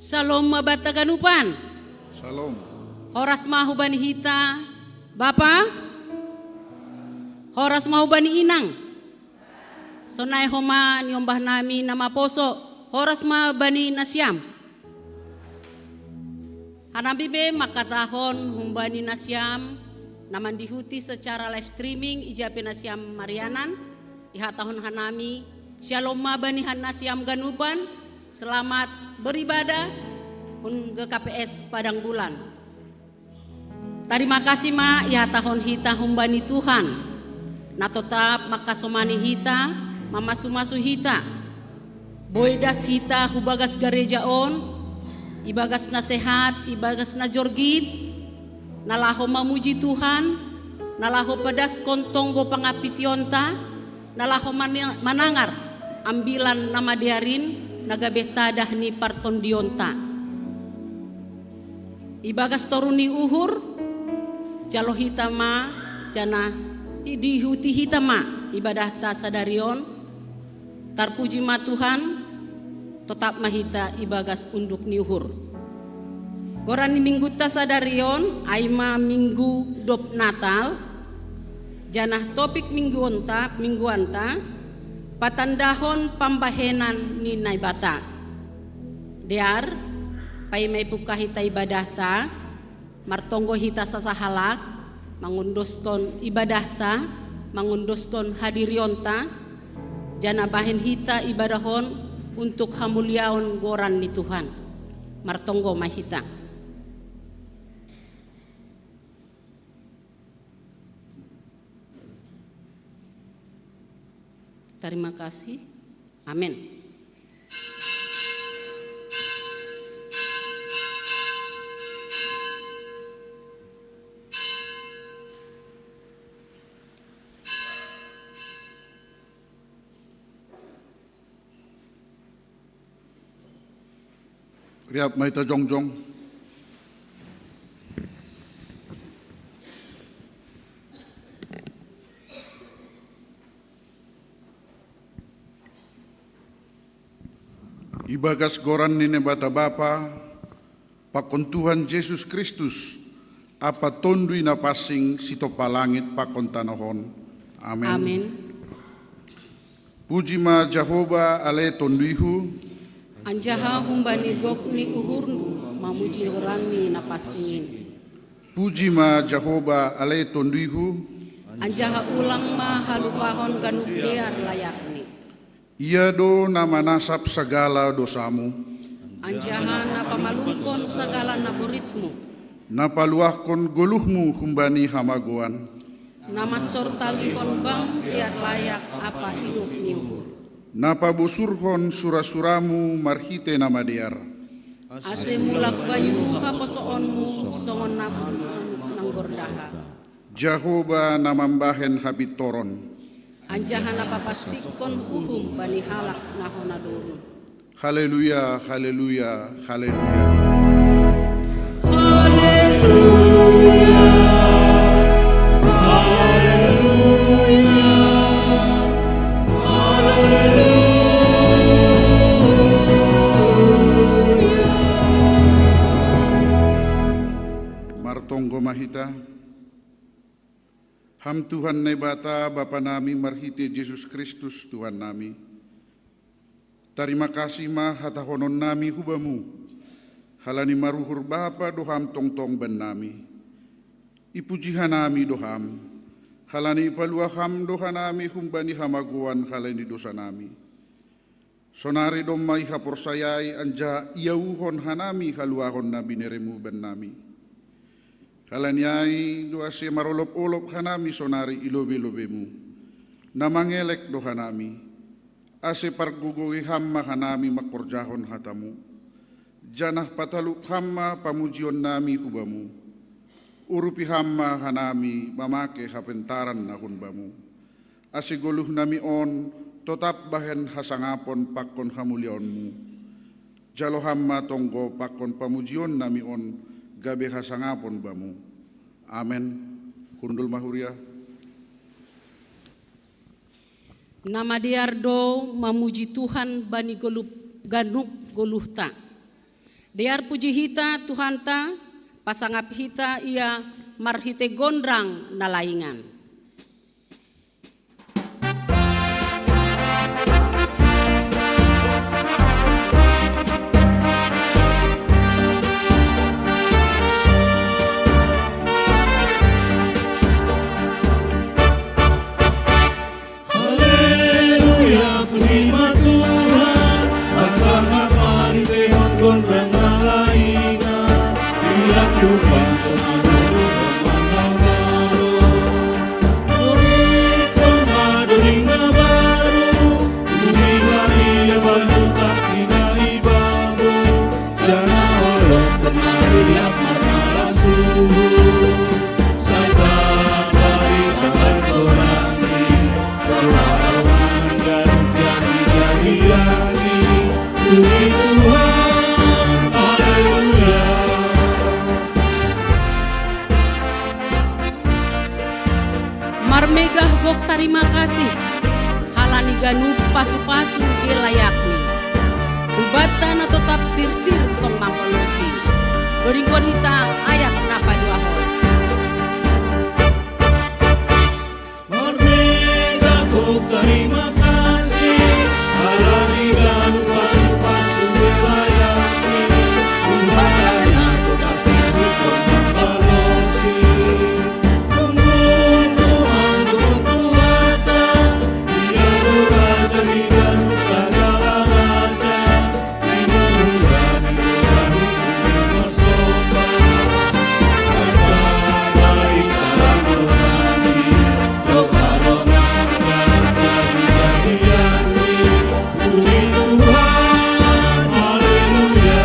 Shalom mabata ganupan. Shalom. Horas mahu bani hita. Bapa. Horas mahu bani inang. Sonai homa niombah nami nama poso. Horas mahu bani nasyam. Hanabibe makatahon humbani nasyam. Naman dihuti secara live streaming ijape nasyam Marianan. Ihatahon hanami. Shalom mabani nasyam ganupan. Selamat beribadah ke KPS Padang Bulan. Terima kasih ma ya tahun hita humbani Tuhan. Na tetap makasomani hita, mamasumasu hita. Boedas hita hubagas gereja on, ibagas na sehat, ibagas na jorgit, nalaho mamuji Tuhan, nalaho pedas kontonggo pangapitionta, nalaho manangar ambilan nama diarin nagabeta dahni parton dionta. Ibagas toruni uhur jalo hitama jana dihuti hitama ibadah ta sadarion tarpuji ma Tuhan tetap mahita ibagas unduk ni uhur. Goran ni minggu ta sadarion aima minggu dop Natal jana topik minggu anta patandahon pambahenan ni naibata. Diar pai may puka hita ibadah ta martonggo hita sasahalak mangundoston ibadah ta mangundoston hadirion ta jana bahen hita ibadahon untuk hamuliaon goran ni Tuhan martonggo mahita. Terima kasih. Amin. Riap maita jongjong. Ibagas goran ni nebata Bapa, pakon Tuhan Yesus Kristus, apa tondui na pasing sito palangit pakon tanahon. Amin. Amin. Puji ma Jehovah ale tonduihu, Anjaha humbani gok ni uhurnu mamuji orang ni napasingin. puji ma Jehovah ale tonduihu, Anjaha ulang ma halupahon ganubiar layakni. ia do nama nasab segala dosamu, Anjaha na pamalungkon segala naburitmu. napaluahkon goluhmu humbani hamagoan, Nama sortalihon bang biar layak apa hidup ni uhur. napabusurhon surasuramu marhite nama diar, Ase mulak bayu haposoonmu songon nanggordaha. Jehovah namambahen habitoron. Anjaha na papasikon uhum bani halak nahonadurun. Haleluya, haleluya, haleluya. Martonggo mahita. Ham Tuhan nebata Bapa nami marhite Yesus Kristus Tuhan nami. Terima kasih mah hatahonon nami hubamu. Halani maruhur Bapa doham tong-tong ben nami. Ipujihan nami doham. Halani ipaluaham doha nami humbani hamaguan halani dosa nami. Sonari domai haporsayai anja iauhon hanami haluahon nabi neremu ben nami. Halanyai doa se marolop-olop hanami sonari ilobe-lobemu. Namangelek doha nami. Ase pargugogi hamma hanami makporjahon hatamu. Janah pataluk hamma pamujion nami hubamu. Urupi hamma hanami mamake hapentaran nahunbamu. Ase goluh nami on tetap bahen hasangapon pakon hamulionmu. Jalo hamma tonggo pakon pamujion nami on gabe hasangapon bamu. Amen. Kundul mahuria. Nama diardo mamuji Tuhan bani ganup goluhta. Dear puji hita Tuhan ta, pasangap hita ia marhite gondrang nalaingan. Haleluya, puji Tuhan, pasangan marite gondrang nalaingan, ilang Tuhan pemadu pemandangaro, duri komaduring na baru, dunia ia baju tak ina ibamu, jana olok temariak manalasuhu, saitan dari berkorangi, berlawan dan jadi-jadiani, puji Tuhan, haleluya. Marmegah gok terima kasih, halani ganu pasu-pasu dilayakni. Rubatan atau tafsir-sir tong mampolosi. Doringkon hita ayat napa dua hol. Merdeka ku terima kasih, halani ganu pasu-pasu dilayakni, umbatannya ku tafsir tentang balosi. Tunggu Tuhan, tunggu harta, dia raja di ganu segala raja, di ganu masoka, segala baik orang rohani, roh karonan dan jadi-jadiani, puji Tuhan, haleluya.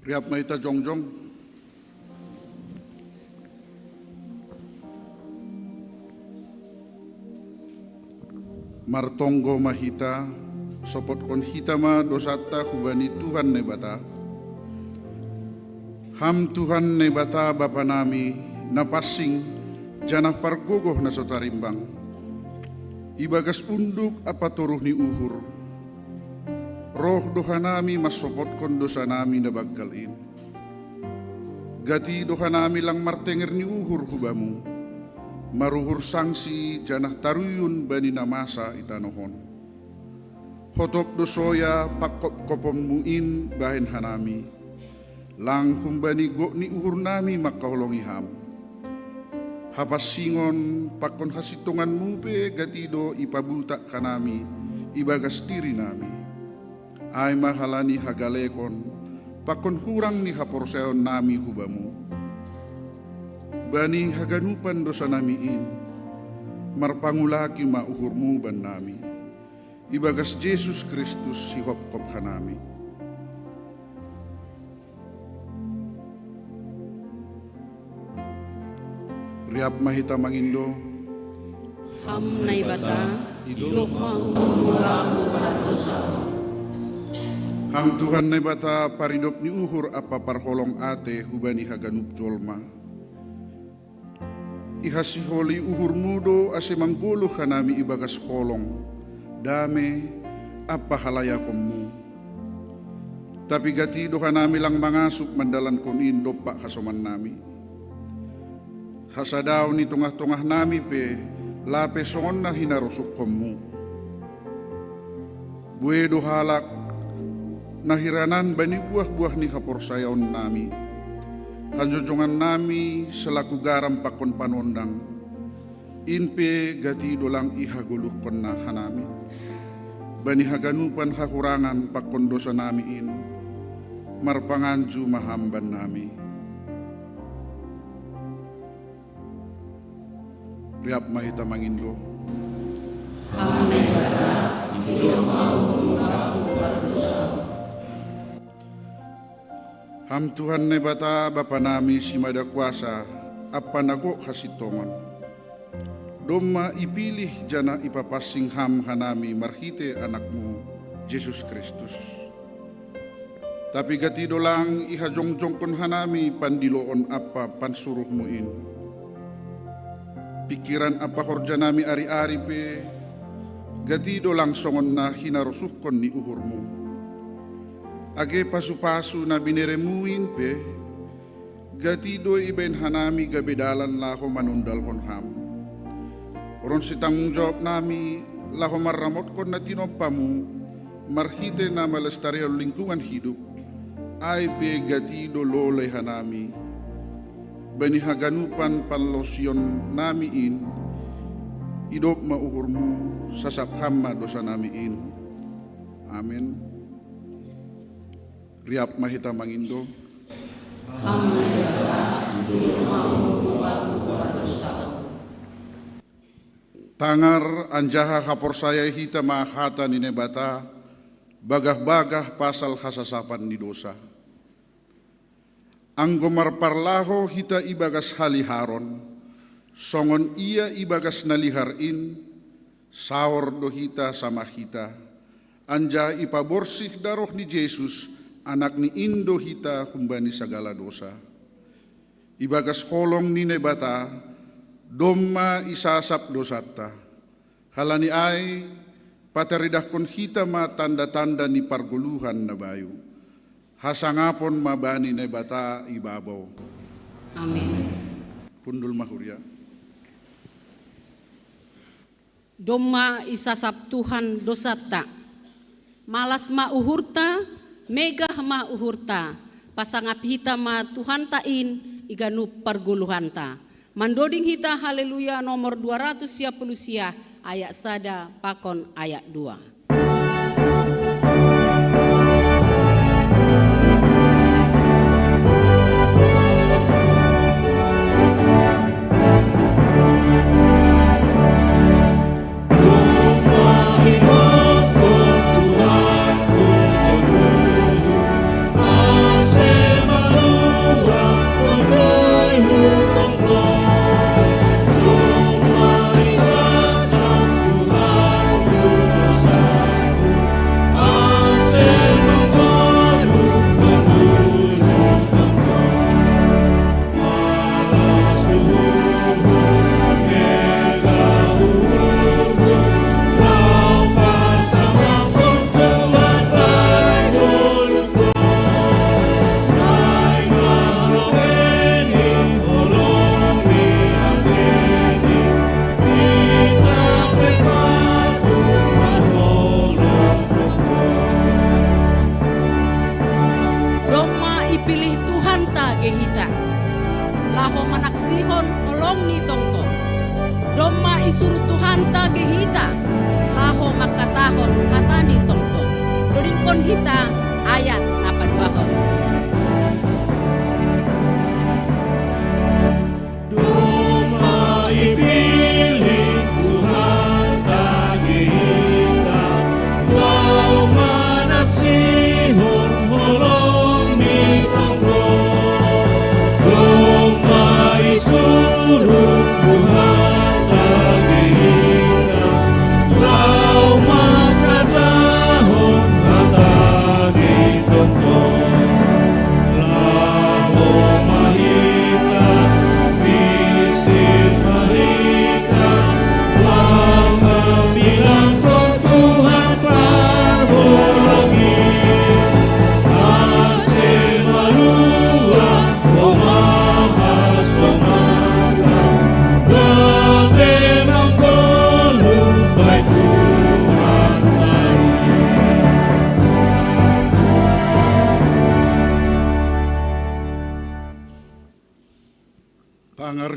Riap maita jongjong. Martonggo mahita, sopot kon hita ma dosata hubani Tuhan ne bata. Ham Tuhan ne bata bapa nami, napasing janah pargogoh na sotarimbang. Ibagas unduk apa turuh ni uhur. Roh doha nami mas sopot kon dosa nami na baggalin. Gati doha nami lang martenger ni uhur hubamu. Maruhur sangsi janah taruyun bani namasa itanohon. Hotop dosoya pakop kopom muin bahen hanami. Lang humbani go ni uhur nami makaholongi ham. Hapas singon pakon hasitungan mupe gatido ipabuta kanami ibagas diri nami. Ay mahalani hagalekon pakon hurang ni haporseon nami hubamu. Bani haganupan dosa namiin, marpangulaki mauhurmu ban nami. Ibagas Yesus Kristus hihop-kop hanami. Riap mahita mangindo, Ham nai bata, hidup ham Tuhan ne bata paridop ni uhur apa parholong ate hubani haganup jolma. Ihasi holi uhur mudo ase mangguluh kanami ibagas holong, dame apa halayakommu. Tapi gati do kanami lang mangasuk mandalan kunin dopa kasoman nami. Hasadaw ni tungah-tungah nami pe lape songon na hinarusuk kommu. Buedo halak nahiranan bani buah-buah ni haporsayaon nami. Hanjunjungan nami selaku garam pakon panondang. Inpe gati dolang ihaguluh kon na hanami. Bani haganupan hakurangan pakon dosa nami in. Marpanganju mahamban nami. Riap mahita mangindo. Ham Tuhan ne bata bapa nami si mada kuasa apa nago kasitongan. Doma ipilih jana ipapasing ham hanami marhite anakmu Yesus Kristus. Tapi gati dolang ihajongjongkon hanami pandiloon apa gatido langsongon na hinarusukon ni uhurmu. Age pasu-pasu na bineremuin pe, gatido iben hanami gabedalan lako manundal kon ham. Oron si tanggung jawab nami lako maramot kon na tinopamu, marhite na melestarian lingkungan hidup, ay pe gatido lolay hanami, banihaganupan panlosyon namiin, idop mauhurmu sasaphama dosa namiin. Amen. Riap mahita mangindo. Tangar anjaha kaporsaya hita mahata ni nebata, bagah-bagah pasal kasasapan ni dosa. Anggomar parlaho hita ibagas haliharon, songon ia ibagas naliharin, saor do hita sama hita, anja ipaborsih daroh ni Yesus, anak ni Indo hita kumbani segala dosa. Ibagas kolong ni nebata, domma isasap dosata. Halani ay, pateridahkon hita ma tanda-tanda ni parguluhan na bayu. Hasangapon mabani nebata ibabaw. Amin. Pundul mahurya. Domma isasap Tuhan dosata, malas ma uhurta, megah ma uhurta, pasangap hita ma Tuhan tain, iganu perguluhanta. Mandoding hita haleluya nomor 200 sia ayat sada pakon ayat 2.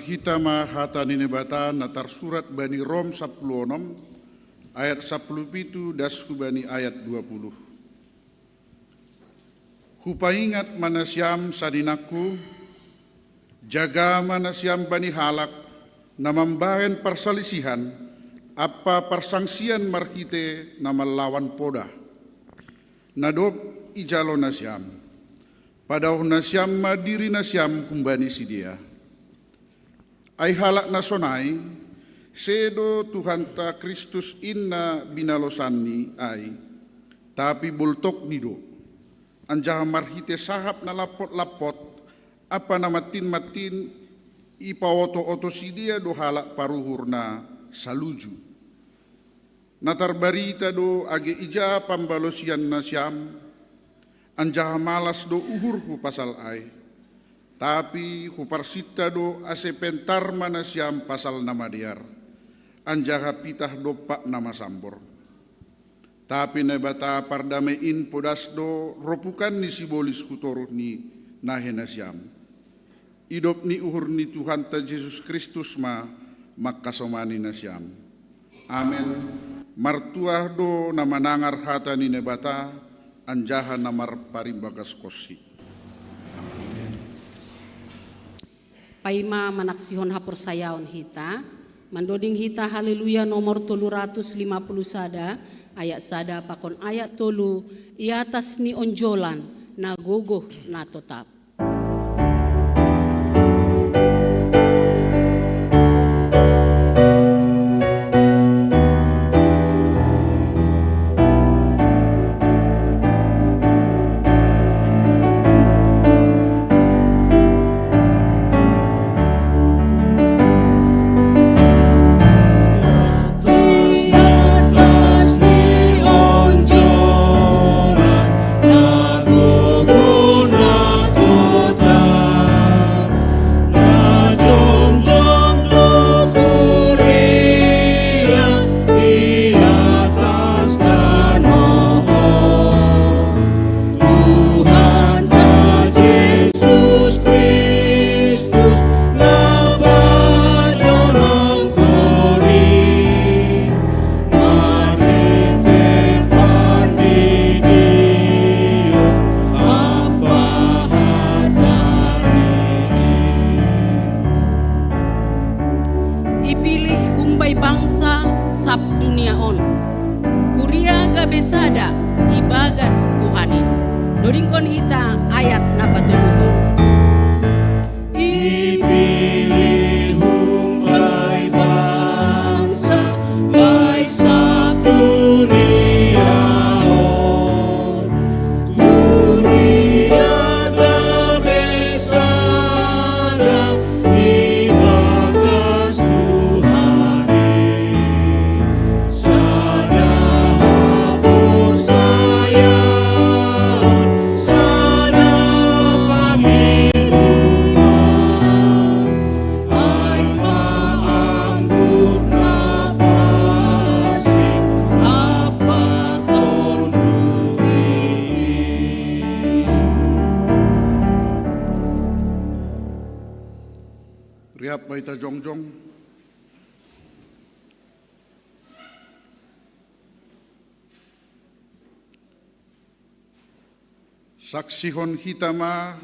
Hita mahata ni nebata natar surat bani Rom 16 ayat 17 dasku bani ayat 20. Hupaingat manasyam sadinaku, jaga manasyam bani halak, namambahen perselisihan, apa persangsian marhite nama lawan poda. Nadop ijalo nasyam, padau nasyam madiri nasyam kumbani sidia. Ay halak nasonai, sedo Tuhan ta Kristus inna binalosanni ay, tapi bultok nido, anjaha marhite sahap na lapot-lapot, apa na matin-matin, ipaoto-oto sidia do halak paruhur na saluju. Natarbarita do age ija pambalosian na siyam, anjaha malas do uhur hu pasal ay. Tapi hu parsita do ase pentarma na siyam pasal nama diar, anjaha pitah do pak nama sambor. Tapi nebata pardamein podas do ropukan ni sibolis kutoruh ni nahe na siyam. Idop ni uhur ni Tuhan ta Yesus Kristus ma makasomani na siyam. Amen. Martuah do na manangar hata ni nebata anjaha namar parimbagas kosi. Paima manaksihon hapur sayaon hita, mandoding hita haleluya nomor 350 sada, ayat sada pakon ayat tolu, iatas ni onjolan na gogoh na totap. Doringkon hita ayat na patuluhon. Ipilih humbai bangsa, baik sab duniaon. Kuria tabesada, ibagas Tuhani. Sada hapur sayang, Riap baita jongjong. Saksihon hitama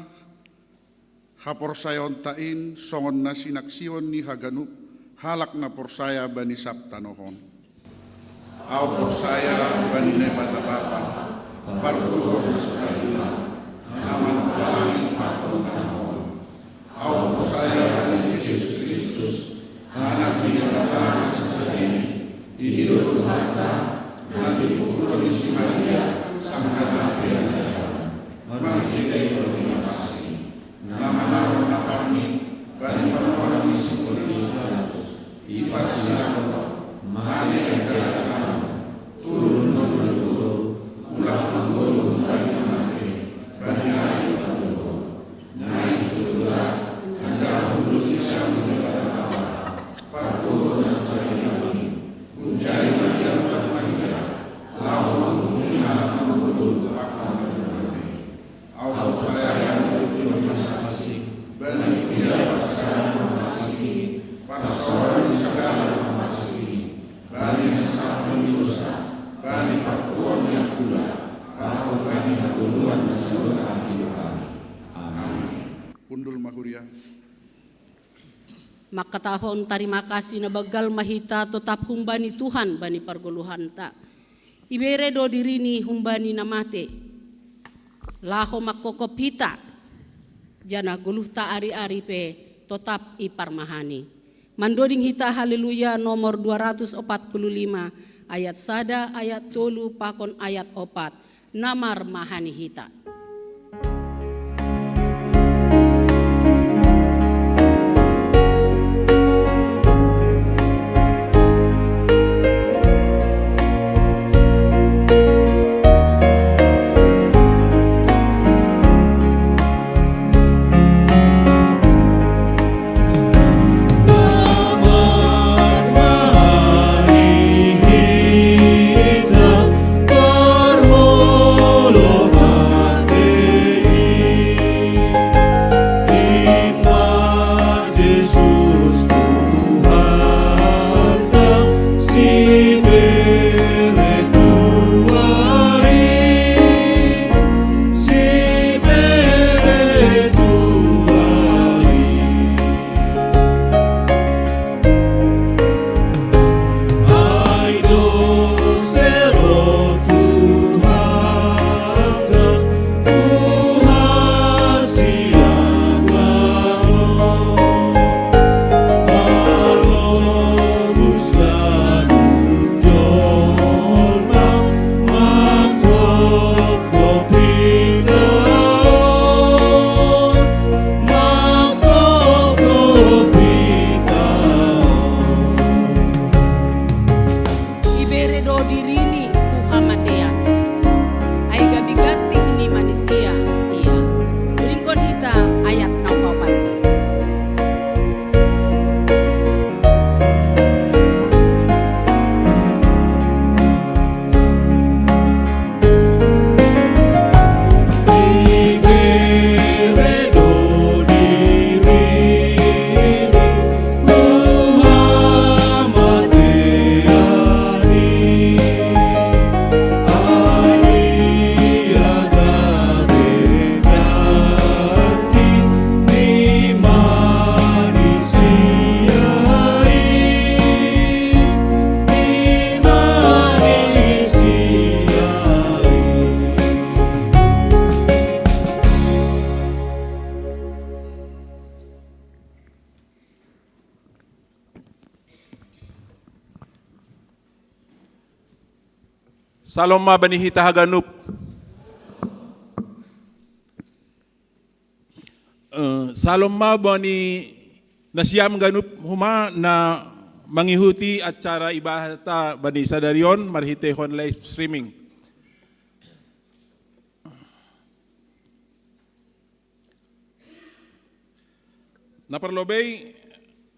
haporsayon tain songon na sinaksihon ni haganup halak na porsaya bani saptanohon. Au porsaya bani nebata bapa pardugo sekalima naman palangin hakon tanahon. Au porsaya bani Yesus Kristus anak binatang seseni idul Tuhan nanti pukul si Maria sang Nabi mari kita berterima kasih. Nama parmi bani orang Yesus ipas siang mari ajarkan turun ulang menggulung bani mati bani hari berdoa naik surga anjau dulu bisa mendapat apa parkuh nasabari kunjai Maria ulang Maria lawan menghina menggulung akan Allah saya yang berterima kasih, bani dia pasca kasih, pasaran segala kasih, bani sesat mendosa, bani perkuan yang pula, atau bani keduluan sesuatu Tuhan. Amin. Kundul mahuria. Maka tahun terima kasih na bagal mahita tetap humbani Tuhan bani perguluhan ta. Ibere do dirini humbani namate. Laho makokop hita jana guluh ta ari-ari pe tetap iparmahani. Mandoding hita haleluya nomor 245 ayat sada ayat tolu pakon ayat opat namar mahani hita. Salom mabanihita haganup. Salom mabani nasyam ganup huma na mengikuti acara ibadah bani sadarion marhitehon live streaming. Naparlobay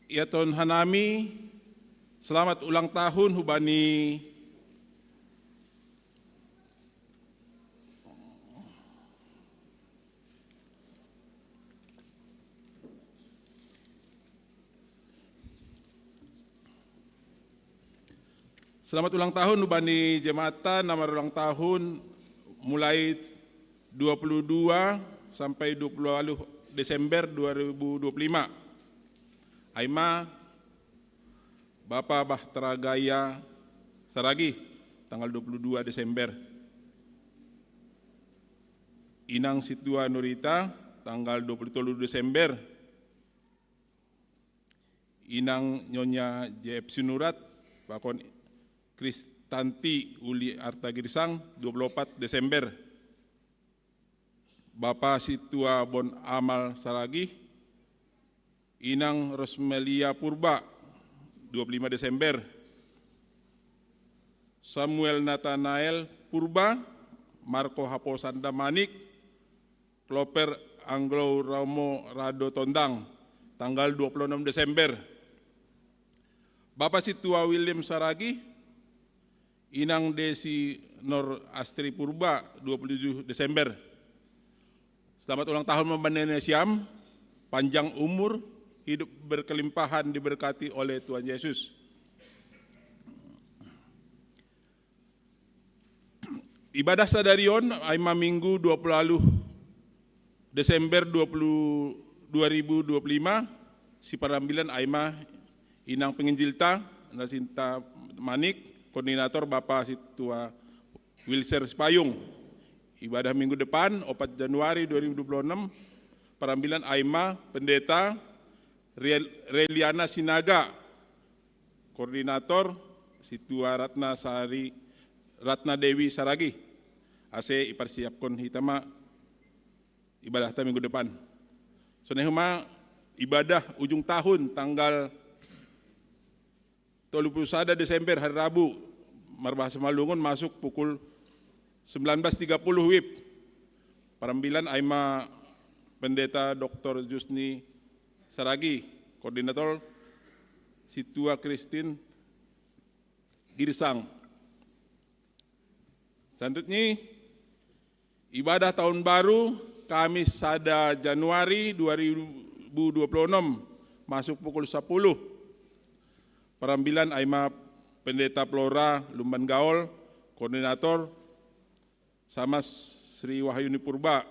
iaton hanami selamat ulang tahun hubani selamat ulang tahun hubani jemaatan nomor ulang tahun mulai 22 sampai 20 Desember 2025. Aima Bapak Bahtera Gaya Saragi tanggal 22 Desember. Inang Situa Nurita tanggal 27 Desember. Inang Nyonya JF Sinurat Bakon Kristanti Uli Arta Girsang 24 Desember. Bapak Situa Bon Amal Saragi, Inang Rosmelia Purba 25 Desember. Samuel Nathanael Purba, Marco Haposanda Manik, Kloper Anglo Ramo Rado Tondang tanggal 26 Desember. Bapak Situa William Saragi, Inang Desi Nor Astri Purba 27 Desember. Selamat ulang tahun Membanene Syam, panjang umur, hidup berkelimpahan diberkati oleh Tuhan Yesus. Ibadah sadarion aima Minggu 20 Desember 2025 si parambilan aima Inang Penginjilta Nasinta Manik, koordinator Bapak Situa Wilser Spayung. Ibadah minggu depan 4 Januari 2026 parambilan aima Pendeta Reliana Sinaga, koordinator Situa Ratna Dewi Saragi. Ase ipersiapkan hitama ibadah ta minggu depan. Sonehuma ibadah ujung tahun tanggal 31 Desember hari Rabu Marbahasa Malungun masuk pukul 19.30 WIB. Parambilan aima Pendeta Dr. Jusni Saragi, koordinator Situa Kristin Girsang. Selanjutnya ibadah tahun baru Kamis 1 Januari 2026 masuk pukul 10. Parambilan aima Pendeta Flora Lumban Gaul, koordinator, sama Sri Wahyuni Purba.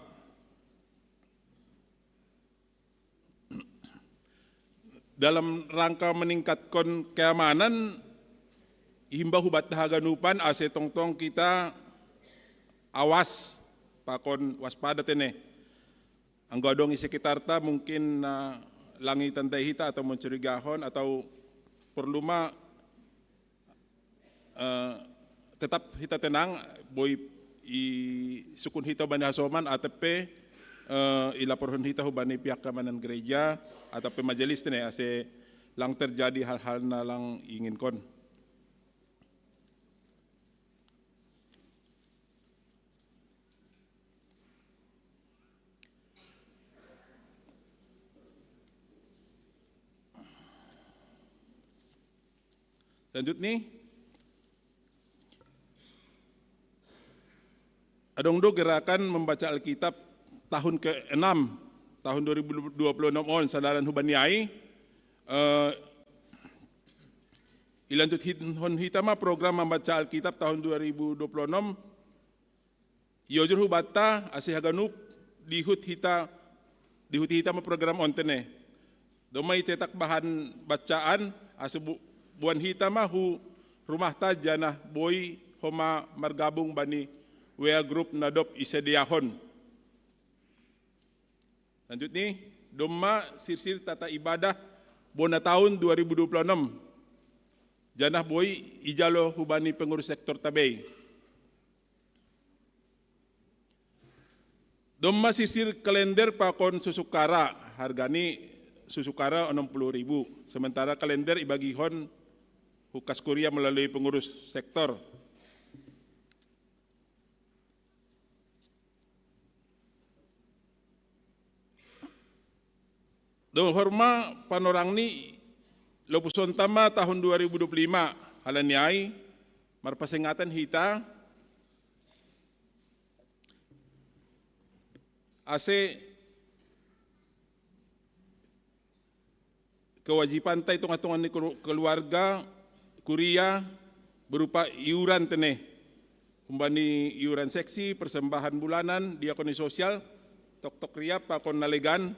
Dalam rangka meningkatkan keamanan, himbau hubat haganupan ase tongtong kita awas pakon waspada tene. Anggodong isi sekitarta mungkin langitan hita atau mencurigahon atau perlu tetap hita tenang boy i sukun hita bani hasoman ATP ilaporhon hita hubani pihak keamanan gereja atau majelis tene ase lang terjadi hal-hal na lang ingin kon. Selanjutnya, adongdo gerakan membaca Alkitab tahun ke-6, tahun 2026 on, sadaran hubaniai, ilanjut hitama program membaca Alkitab tahun 2026, yojur hubata asih haganup dihut hita program ontene. Domai cetak bahan bacaan asih buan hita mahu rumah tajana boy homa margabung bani WA group nadop isediahon. Lanjutnya, doma sirsir tata ibadah bona tahun 2026. Janah boy ijalo hubani pengurus sektor tabei. Doma sirsir kalender pakon susukara, hargani susukara 60.000. Sementara kalender ibagihon Hukas Kuria melalui pengurus sektor. Do horma panorang ni lopuson tama tahun 2025 halaniai marpasengatan hita ase kewajiban ta hitung-hitungan ni keluarga Kuria berupa iuran tene, kumbani iuran seksi, persembahan bulanan, diakoni sosial, tok-tok riap, pakon nalegan,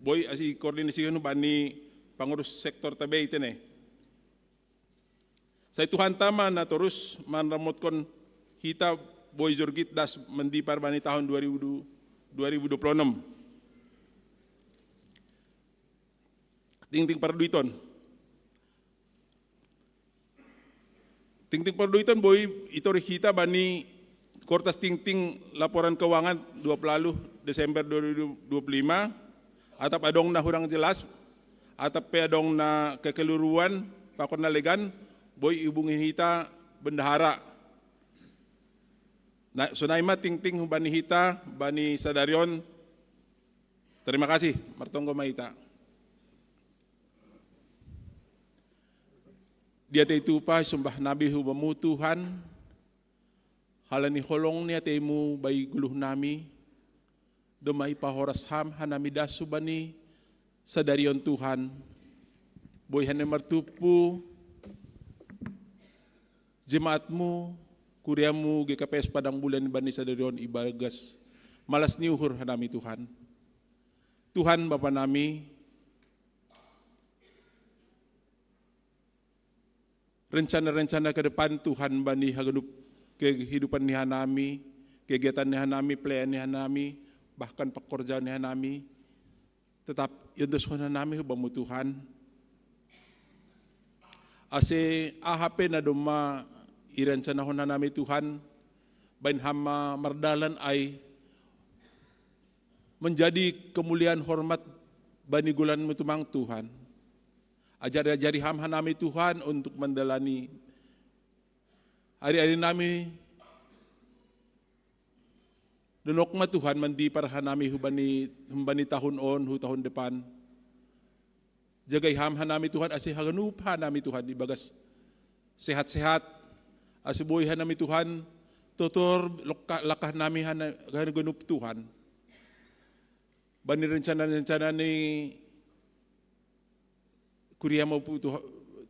boy asi koordinasi bani pengurus sektor tabei tene. Sa Tuhan tama na terus manramotkon hita boy jorgit das mendipar bani tahun 2026. Ting-ting parduiton. Ting-ting parduiton boy itori hita bani kortas ting-ting laporan keuangan 20 Desember 2025 atap adong na hurang jelas atap pe adong na kekeluruan pakon nalegan boy hubungi hita bendahara. Nah, sunaima ting-ting bani hita bani sadarion. Terima kasih martonggo mahita. Dia itu pa sumbah nabi hubamu Tuhan halani holong ni atemu bayi guluh nami domai pahoras ham hanami dasu bani sadarion Tuhan boy hane martupu jemaatmu kuriamu GKPS Padang Bulan bani sadarion ibagas malas niuhur hanami Tuhan. Tuhan Bapa nami rencana-rencana ke depan Tuhan bani hagenup kehidupan nihanami, kegiatan nihanami, pelayan nihanami, bahkan pekerjaan nihanami, tetap yuntus nami hubamu Tuhan. Ase AHP na doma irencana nami Tuhan, bain hama mardalan ay menjadi kemuliaan hormat bani gulan mutumang Tuhan. Ajari ham hanami Tuhan untuk mendalani hari-hari nami dunokma Tuhan mendipar hanami hubani tahun on hu tahun depan. Jagai ham hanami Tuhan asih hagenup hanami Tuhan ibagas sehat-sehat asih boy hanami Tuhan tutur lakah nami hagenup Tuhan. Bani rencana-rencana ni Kuria mau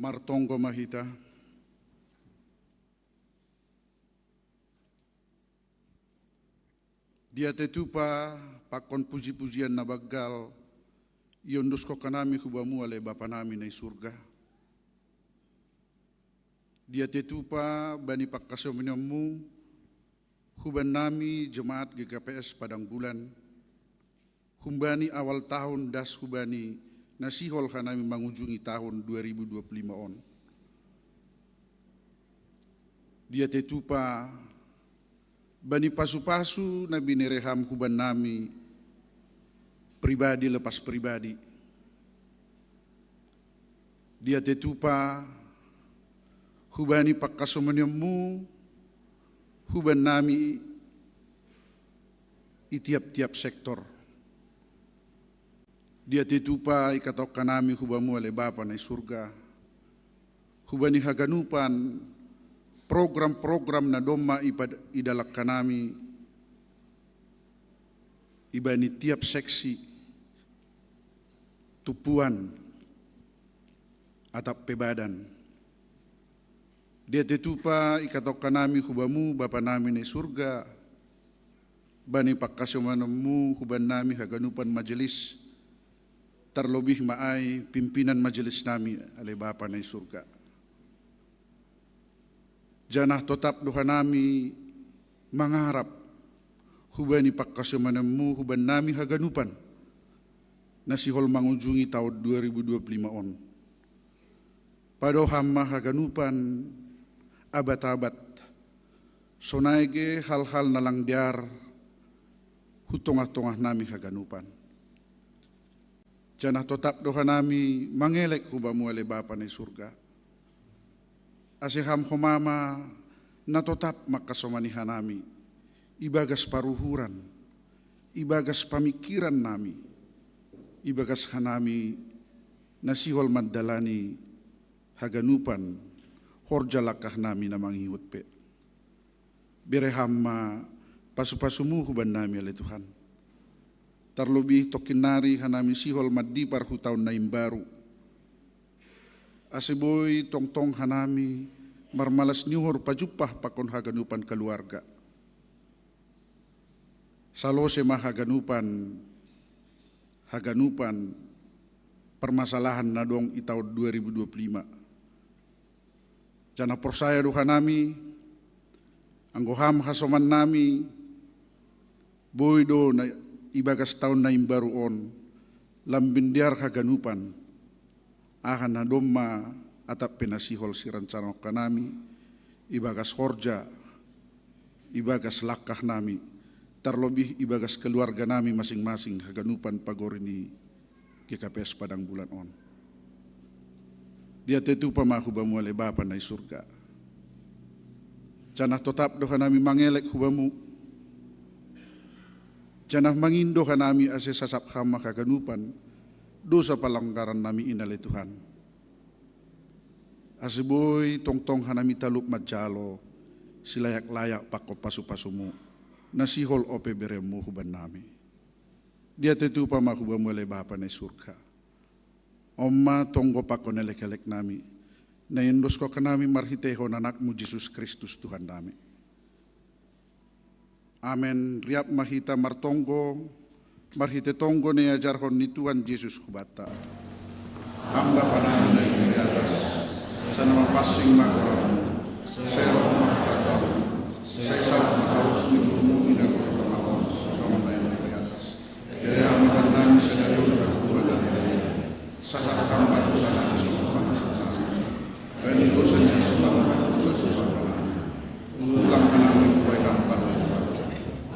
martonggo mahita, dia tetupa pakon puji-pujian na baggal, yondos ko kanami hubamu ale Bapa nami na surga. Dia tetupa bani pagkasaminyamu, huban nami jemaat GKPS Padang Bulan, humbani awal tahun das hubani nasihol kanami mengunjungi tahun 2025 on. Dia tetupa bani pasu-pasu na binereham huban nami pribadi lepas pribadi. Dia tetupa hubani pagkasaminyamu, huban nami itiap-tiap sektor. Dia tetupa ikatok kanami hubamu ale Bapa na surga. Hubani haganupan program-program na doma idalak kanami ibani tiap seksi tupuan atap pebadan. Dia tetupa ikatok kanami hubamu Bapa nami na surga. Bani pagkasamanamu huban nami haganupan majelis, terlebih maay pimpinan majelis nami ale Bapa na surga. Janah tetap doa nami mengharap hubani pagkasamanamu huban nami haganupan nasihol mengunjungi tahun 2025 on. Padoham haganupan abat-abat sonaige hal-hal nalang diar hutongah-tongah nami haganupan. Janah tetap doa nami mangelek hubamu ale Bapa na surga. Asiham humama na tetap makasomanihan nami ibagas paruhuran, ibagas pamikiran nami, ibagas hanami nasihol madalani haganupan horja lakah nami na manghihut pe. Birehama pasu-pasumu huban nami ale Tuhan. Terlebih tokinari hanami sihol madipar hutaun na imbaru. Aseboy tong-tong hanami marmalas niuhor pajupah pakon haganupan keluarga. Salose haganupan permasalahan na dong itaud 2025. Jana persaya duha nami, anggoham hasoman nami, boydo na ibagas tahun na imbaru on, lambindiar haganupan, akan na domma atap penasihol si rancana kanami, ibagas horja, ibagas lakah nami, terlebih ibagas keluarga nami masing-masing haganupan pagorini GKPS Padang Bulan on. Dia tetupa mahubamu ale Bapa na surga. Janah tetap doa nami mangelek hubamu. Janah mangindo nami ase sasap hama kaganupan dosa palanggaran nami inale Tuhan. Aseboy tong-tong hanami talup majalo silayak-layak pako pasu-pasumu nasihol ope beremu huban nami. Dia tetupa mahubamu ale Bapa na surga. Oma tonggo pakon elek-elek nami, na indos ko kanami marhitehon anakmu Yesus Kristus Tuhan nami. Amen. Riap mahita martonggo, marhite tonggo ne ajarhon ni Tuhan Yesus kubata. Hamba panami na di atas, sa nama pasing makoram, saya roh makakataw, saya sarap makaros ni Tuhan ina ko ito makos, sa mga di atas. Dari hamakan nami sa dalong kaguan na sasakam manusia nami semua bangsa-bangsa. Kini dosanya semua dosa-dosa kami. Ulang kami baik hampar Tuhan.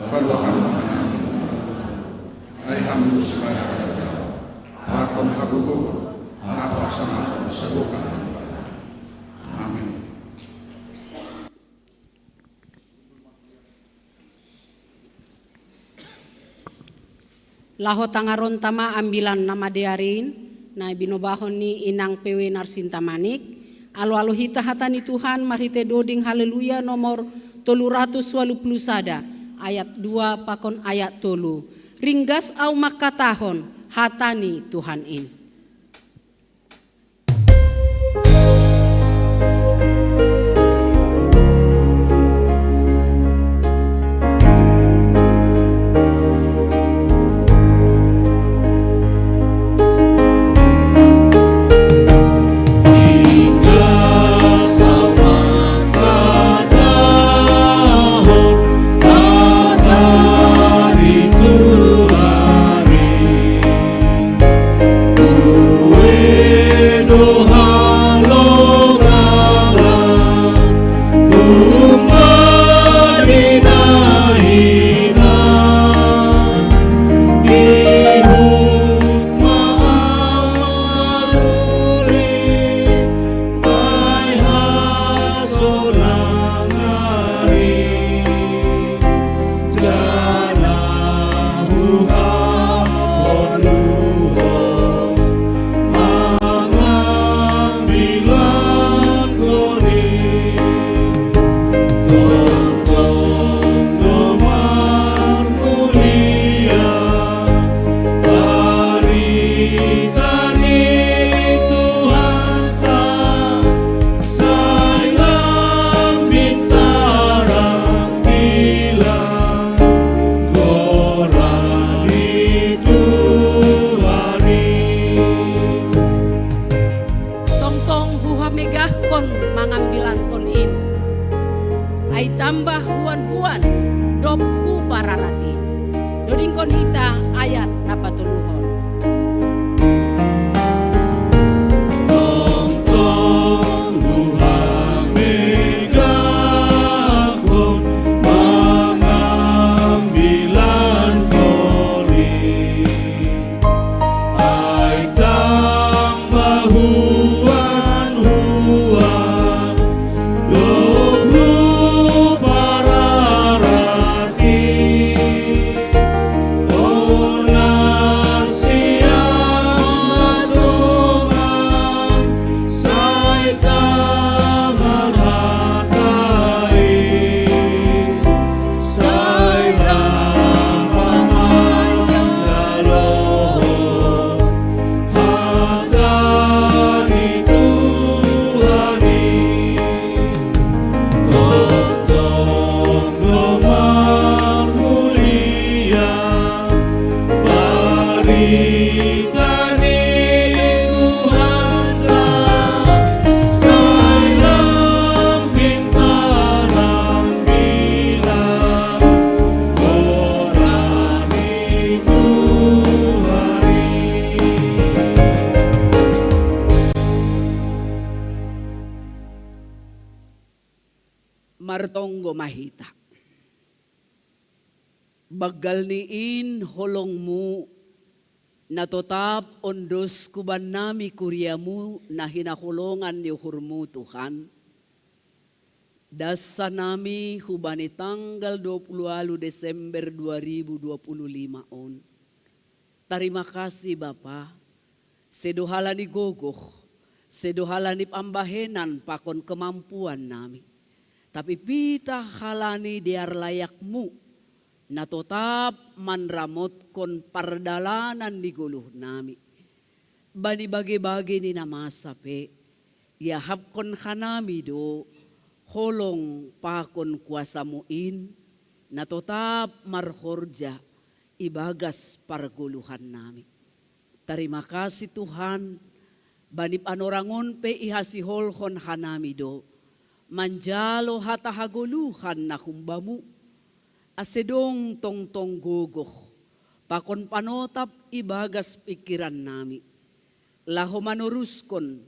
Baru hamba kami. Ai hamdu sepada kerja. Pakon hagugo apa sama sebuka. Amin. Laho tangaron tama ambilan nama diarin. Na binobahon ni inang PW Narsinta Manik, alu-alu hita hatani Tuhan marhite doding haleluya nomor 381 ayat 2 pakon ayat 3. Ringgas au makatahon hatani Tuhan in. jadi Tuhannya, sayang bintang bilang orang itu hari. Martonggo mahita. Bagal niin holongmu natotap ondos kuban nami kuryamu na hinakulongan ni hurmu Tuhan. Dasa nami hubani tanggal 20 Desember 2025 on. Terima kasih Bapa. Sedohala ni gogoh, sedohala ni pambahenan pakon kemampuan nami. Tapi pita halani diar layakmu na totap manramot kon pardalanan di guluh nami. Bani bagi-bagi ni namasape, yahap kon hanami do, holong pakon kuasamuin, na totap marhorja, ibagas parguluhan nami. Terima kasih Tuhan, bani panorangon pe ihasiholhon hanami do, manjalo hatahaguluhan na humbamu, asedong tongtong gogoh, pakon panotap ibagas pikiran nami, laho manuruskon,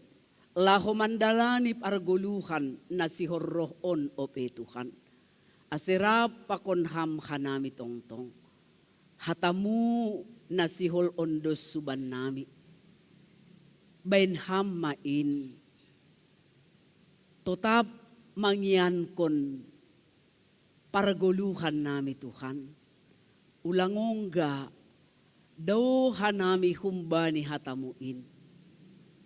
laho mandalani parguluhan na sihorrohon o petuhan, aserap pakon ham hanami tongtong, hatamu na sihol ondos suban nami, bain ham main, totap mangyan kon parguluhan nami Tuhan. Ulangongga daw hanami humbani hatamuin.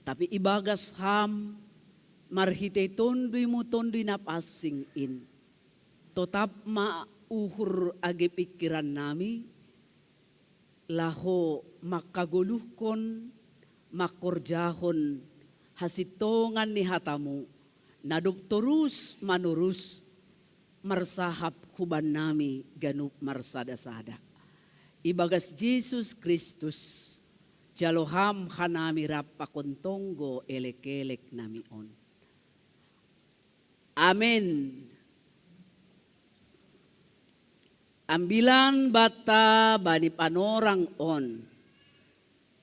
Tapi ibagas ham marhite tondoy mo tondoy na passing in. Totap mauhur agi pikiran nami. Laho makaguluhkon, makorjahon hasitongan ni hatamu. Nadukturus manurus marsahap huban nami ganup marsada-sada. Ibagas Jesus Kristus jaloham hanami rapakontonggo elek-elek nami on. Amen. Ambilan bata bani panorang on.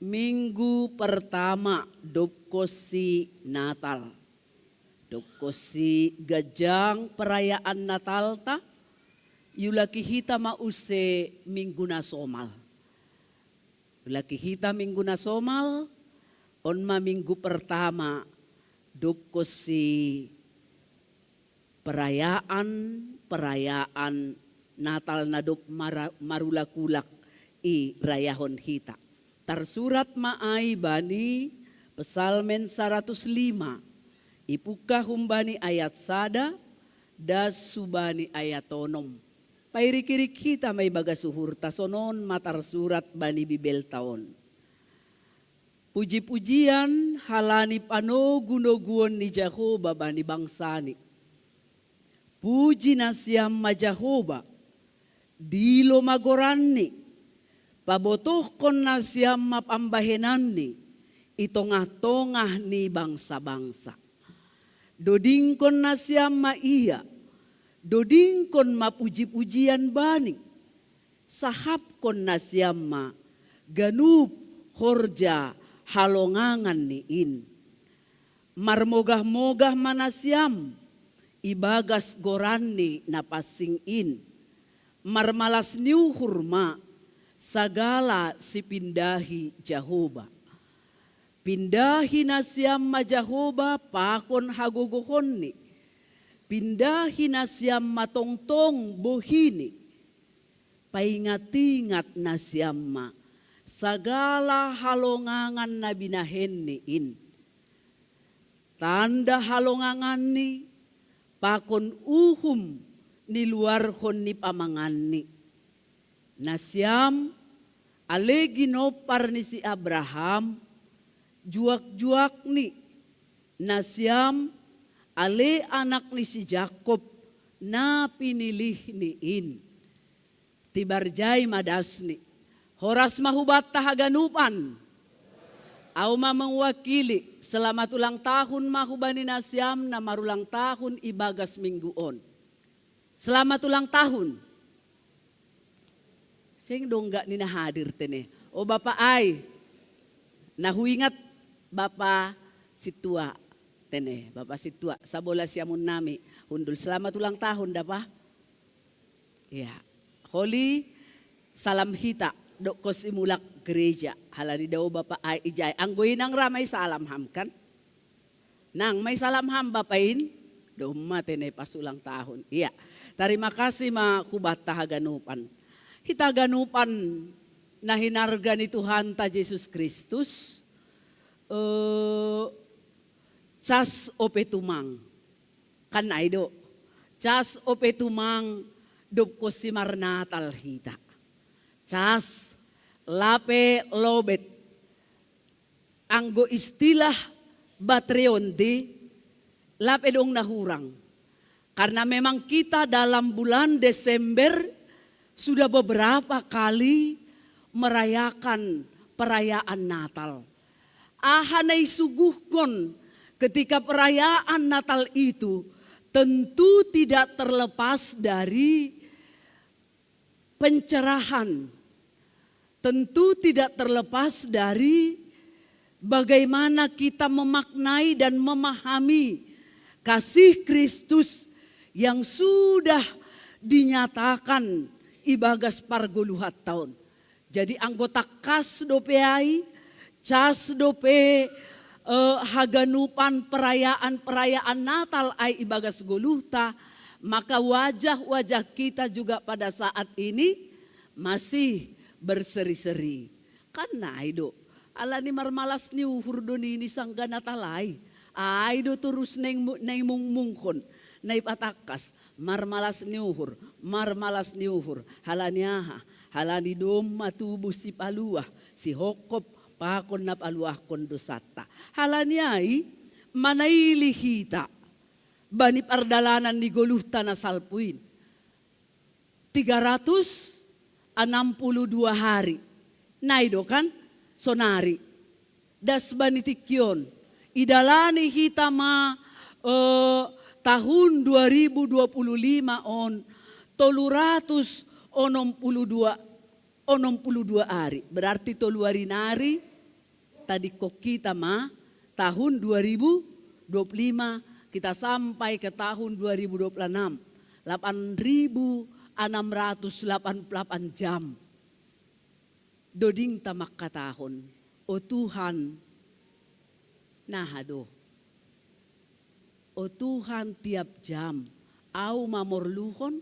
Minggu pertama Dopkosi Natal. Dopkosi gajang perayaan Natal ta. Yulaki hita mause minggu na somal. Yulaki hita minggu na somal. On minggu pertama Dopkosi perayaan Natal na dop marulakulak i rayahon hita. Tarsurat maay bani Pesalmen 105. Ipuka humbani ayat sada, das subani ayat tonom. Pairikirik kita may bagasuhur tasonon matar surat bani bibel taon. Puji-pujian halani pano gunoguon ni Jehovah bani bangsani. Puji na siyam ma Jehovah, dilo magoranni. Pabotoh kon na siyam mapambahenanni, itongah-tongah ni bangsa-bangsa. Dodingkon na siyam maiya, dodingkon mapuji-pujian bani, sahapkon na siyam ma, ganup horja halongangan niin. Marmogah-mogah manasyam, ibagas goranni na pasingin. Marmalas niu hurma, sagala si pindahi Jehovah. Pindahi na siyam ma Jehovah pakon hagogohon ni. Pindahi na siyam matongtong bohini. Paingat-ingat na siyam ma. Sagala halongangan na binahen niin. Tanda halongangan ni. Pakon uhum ni luar hon ni pamangan ni. Na siyam alegi nopar ni si Abraham. Juak-juak ni na siyam ale anak ni si Jacob na pinilih niin. Tibarjay madas ni. Horas mahubat tahaganupan Auma mewakili selamat ulang tahun mahubani nasyam na marulang tahun ibagas mingguon. Selamat ulang tahun. Sing dong gak nina hadir tene. O Bapak ay, nahuingat Bapak situa tene. Bapak situa, sabola siamun nami. Hundul selamat ulang tahun dapa. Ya, Holy salam hita. Dok ko simulak gereja. Halani daw Bapak ay ijay. Anggoy nang ramay salam ham kan? Nang may salam ham bapain. Doma tene pasulang tahun. Iya. Terima kasih ma kubat tahaganupan. Hitaganupan na hinarga ni Tuhan ta Jesus Kristus. Cas opetumang. Kan aido. Cas opetumang dop ko si marnatal hita. Cas, lape, lobet. Anggo istilah batreonde, lape dong nahurang. Karena memang kita dalam bulan Desember sudah beberapa kali merayakan perayaan Natal. Ahanay suguhkon ketika perayaan Natal itu tentu tidak terlepas dari pencerahan. Tentu tidak terlepas dari bagaimana kita memaknai dan memahami kasih Kristus yang sudah dinyatakan ibagas pargoluhat tahun. Jadi anggota kas dopeai, cas dope haganupan perayaan Natal ay ibagas goluhta, maka wajah-wajah kita juga pada saat ini masih berseri-seri. Karena aido, ala ni marmalas ni uhur ini sangga natalay. Aido terus neng mungkon, na ipatakas, marmalas ni uhur, halani dom matubo si paluah, si hokop pakon na paluah kondosata. Halani ay manailihita, bani pardalanan ni goluhta na salpuin. 362 hari. Naido kan? Sonari. Das banitikyon. Idalani hitama tahun 2025 on 362 hari. Berarti toluari nari tadi kok kita tahun 2025 kita sampai ke tahun 2026. 8.688 jam. Doding tamak katahon. O Tuhan, nahado. O Tuhan tiap jam, au mamorluhon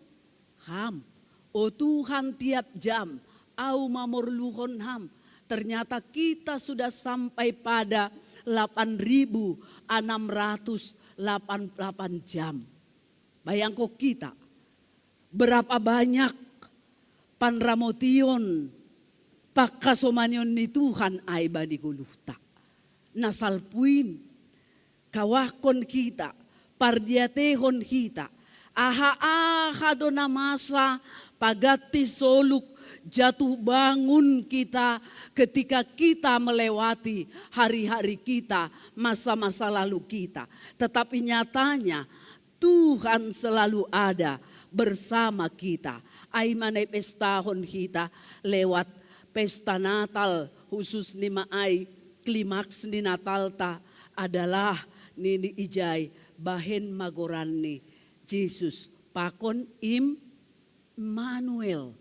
ham. O Tuhan tiap jam, au mamorluhon ham. Ternyata kita sudah sampai pada 8.688 jam. Bayangko kita. Berapa banyak panramotion pakasomanion ni Tuhan ay bani guluhta. Nasalpuin, kawakon kita, pardiatehon kita, aha-aha do na masa pagati soluk jatuh bangun kita ketika kita melewati hari-hari kita, masa-masa lalu kita. Tetapi nyatanya Tuhan selalu ada bersama kita. Ay manay pestahon kita lewat pesta Natal khusus ni maay klimaks ni Natal ta adalah nini ijay bahen magoran ni Jesus pakon Immanuel.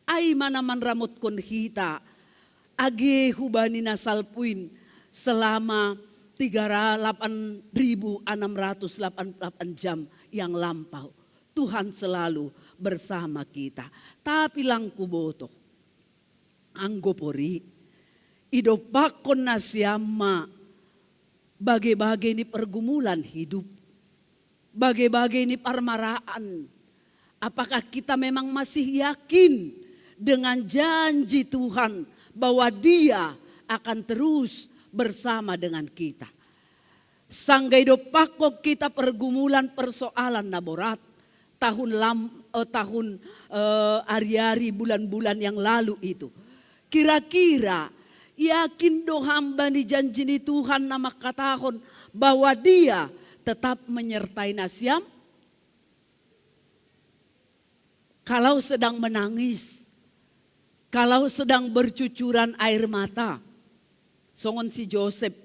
Ay manaman ramot kon kita age hubani nasalpuin selama 8.688 jam yang lampau. Tuhan selalu bersama kita. Tapi lang kuboto, anggopori, idopakon na siyama, bagai-bagai ni pergumulan hidup, bagai-bagai ni parmaraan. Apakah kita memang masih yakin dengan janji Tuhan bahwa Dia akan terus bersama dengan kita? Sanggay dopakok kita pergumulan persoalan naborat. Tahun hari-hari bulan-bulan yang lalu itu. Kira-kira Yakin do hamba ni janji ni Tuhan na makatahon bahwa dia tetap menyertai Nasiam. Kalau sedang menangis, kalau sedang bercucuran air mata, songon si Joseph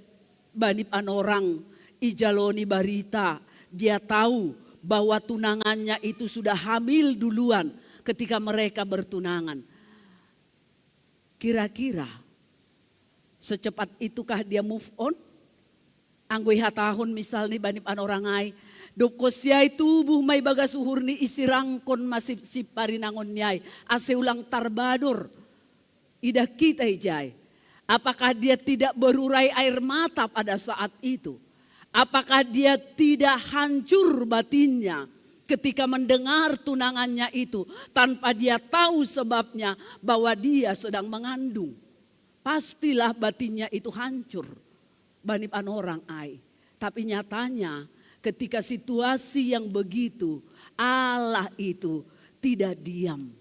banip anorang ijaloni barita, dia tahu bahwa tunangannya itu sudah hamil duluan ketika mereka bertunangan. Kira-kira secepat itukah dia move on? Anggoy hatahon misalnya banip anorangai, dokosyay tubuh may bagas uhur ni isirangkon masip-sip parinangon niyay, ase ulang tarbador, idah kita ijay. Apakah dia tidak berurai air mata pada saat itu? Apakah dia tidak hancur batinnya ketika mendengar tunangannya itu tanpa dia tahu sebabnya bahwa dia sedang mengandung? Pastilah batinnya itu hancur. Banip orang ai. Tapi nyatanya ketika situasi yang begitu, Allah itu tidak diam.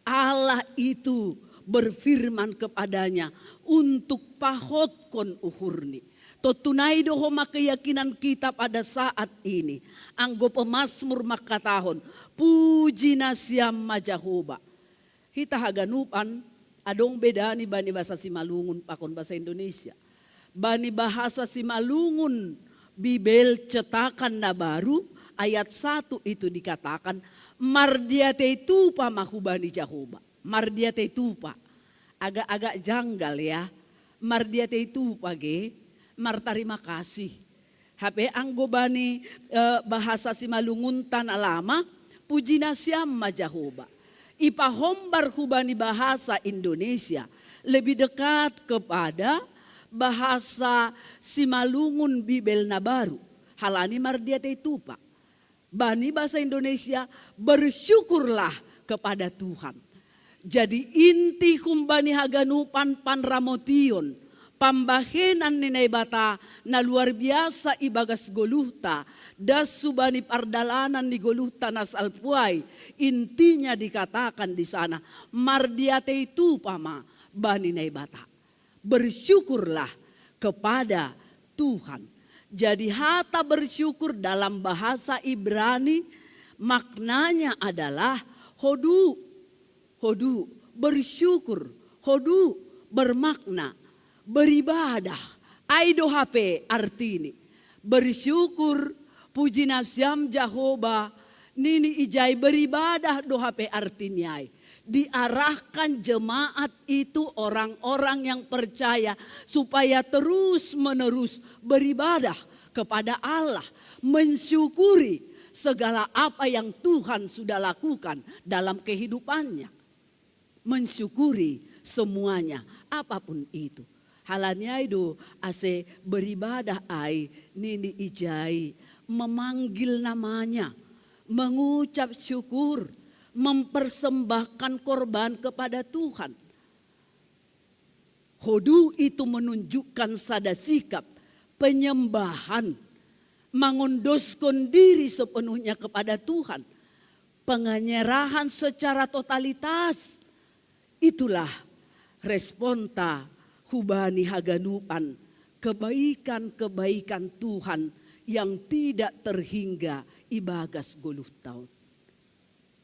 Allah itu berfirman kepadanya untuk pahotkon uhurni. Totunai doho keyakinan kita pada saat ini. Anggo pemazmur makatahon, puji Nasiam majahoba. Hita haganupan adong beda ni bani bahasa Simalungun pakon bahasa Indonesia. Bani bahasa Simalungun Bibel cetakan na baru ayat 1 itu dikatakan mardiate tupa mahubani Jahoba. Mardiate tupa. Agak-agak janggal ya. Mardiate tupa ge. Mar terima kasih. Hape anggo bani bahasa Simalungun tanah lama puji Nasiam majahoba. Ipahombar hubani bahasa Indonesia lebih dekat kepada bahasa Simalungun Bibel na baru. Halani mardiate tupa. Bani bahasa Indonesia bersyukurlah kepada Tuhan. Jadi inti kumbani haganupan panramotion. Pambahenan ninay bata na luar biasa ibagas goluhta. Das subani pardalanan ni goluhta nas alpuay. Intinya dikatakan di sana. Mardiate itu pama bani nay bata. Bersyukurlah kepada Tuhan. Jadi hata bersyukur dalam bahasa Ibrani maknanya adalah hodu. Hodu bersyukur. Hodu bermakna beribadah. Aido hape artini. Bersyukur puji Nasiam Jahoba nini ijai beribadah do hape artinya. Diarahkan jemaat itu orang-orang yang percaya supaya terus menerus beribadah kepada Allah. Mensyukuri segala apa yang Tuhan sudah lakukan dalam kehidupannya. Mensyukuri semuanya apapun itu. Halanya itu ase beribadah ai nini ijai memanggil namanya. Mengucap syukur. Mempersembahkan korban kepada Tuhan. Hodu itu menunjukkan sada sikap penyembahan, mengunduskan diri sepenuhnya kepada Tuhan, penyerahan secara totalitas. Itulah responta hubani haganupan kebaikan-kebaikan Tuhan yang tidak terhingga ibagas goluh tahun.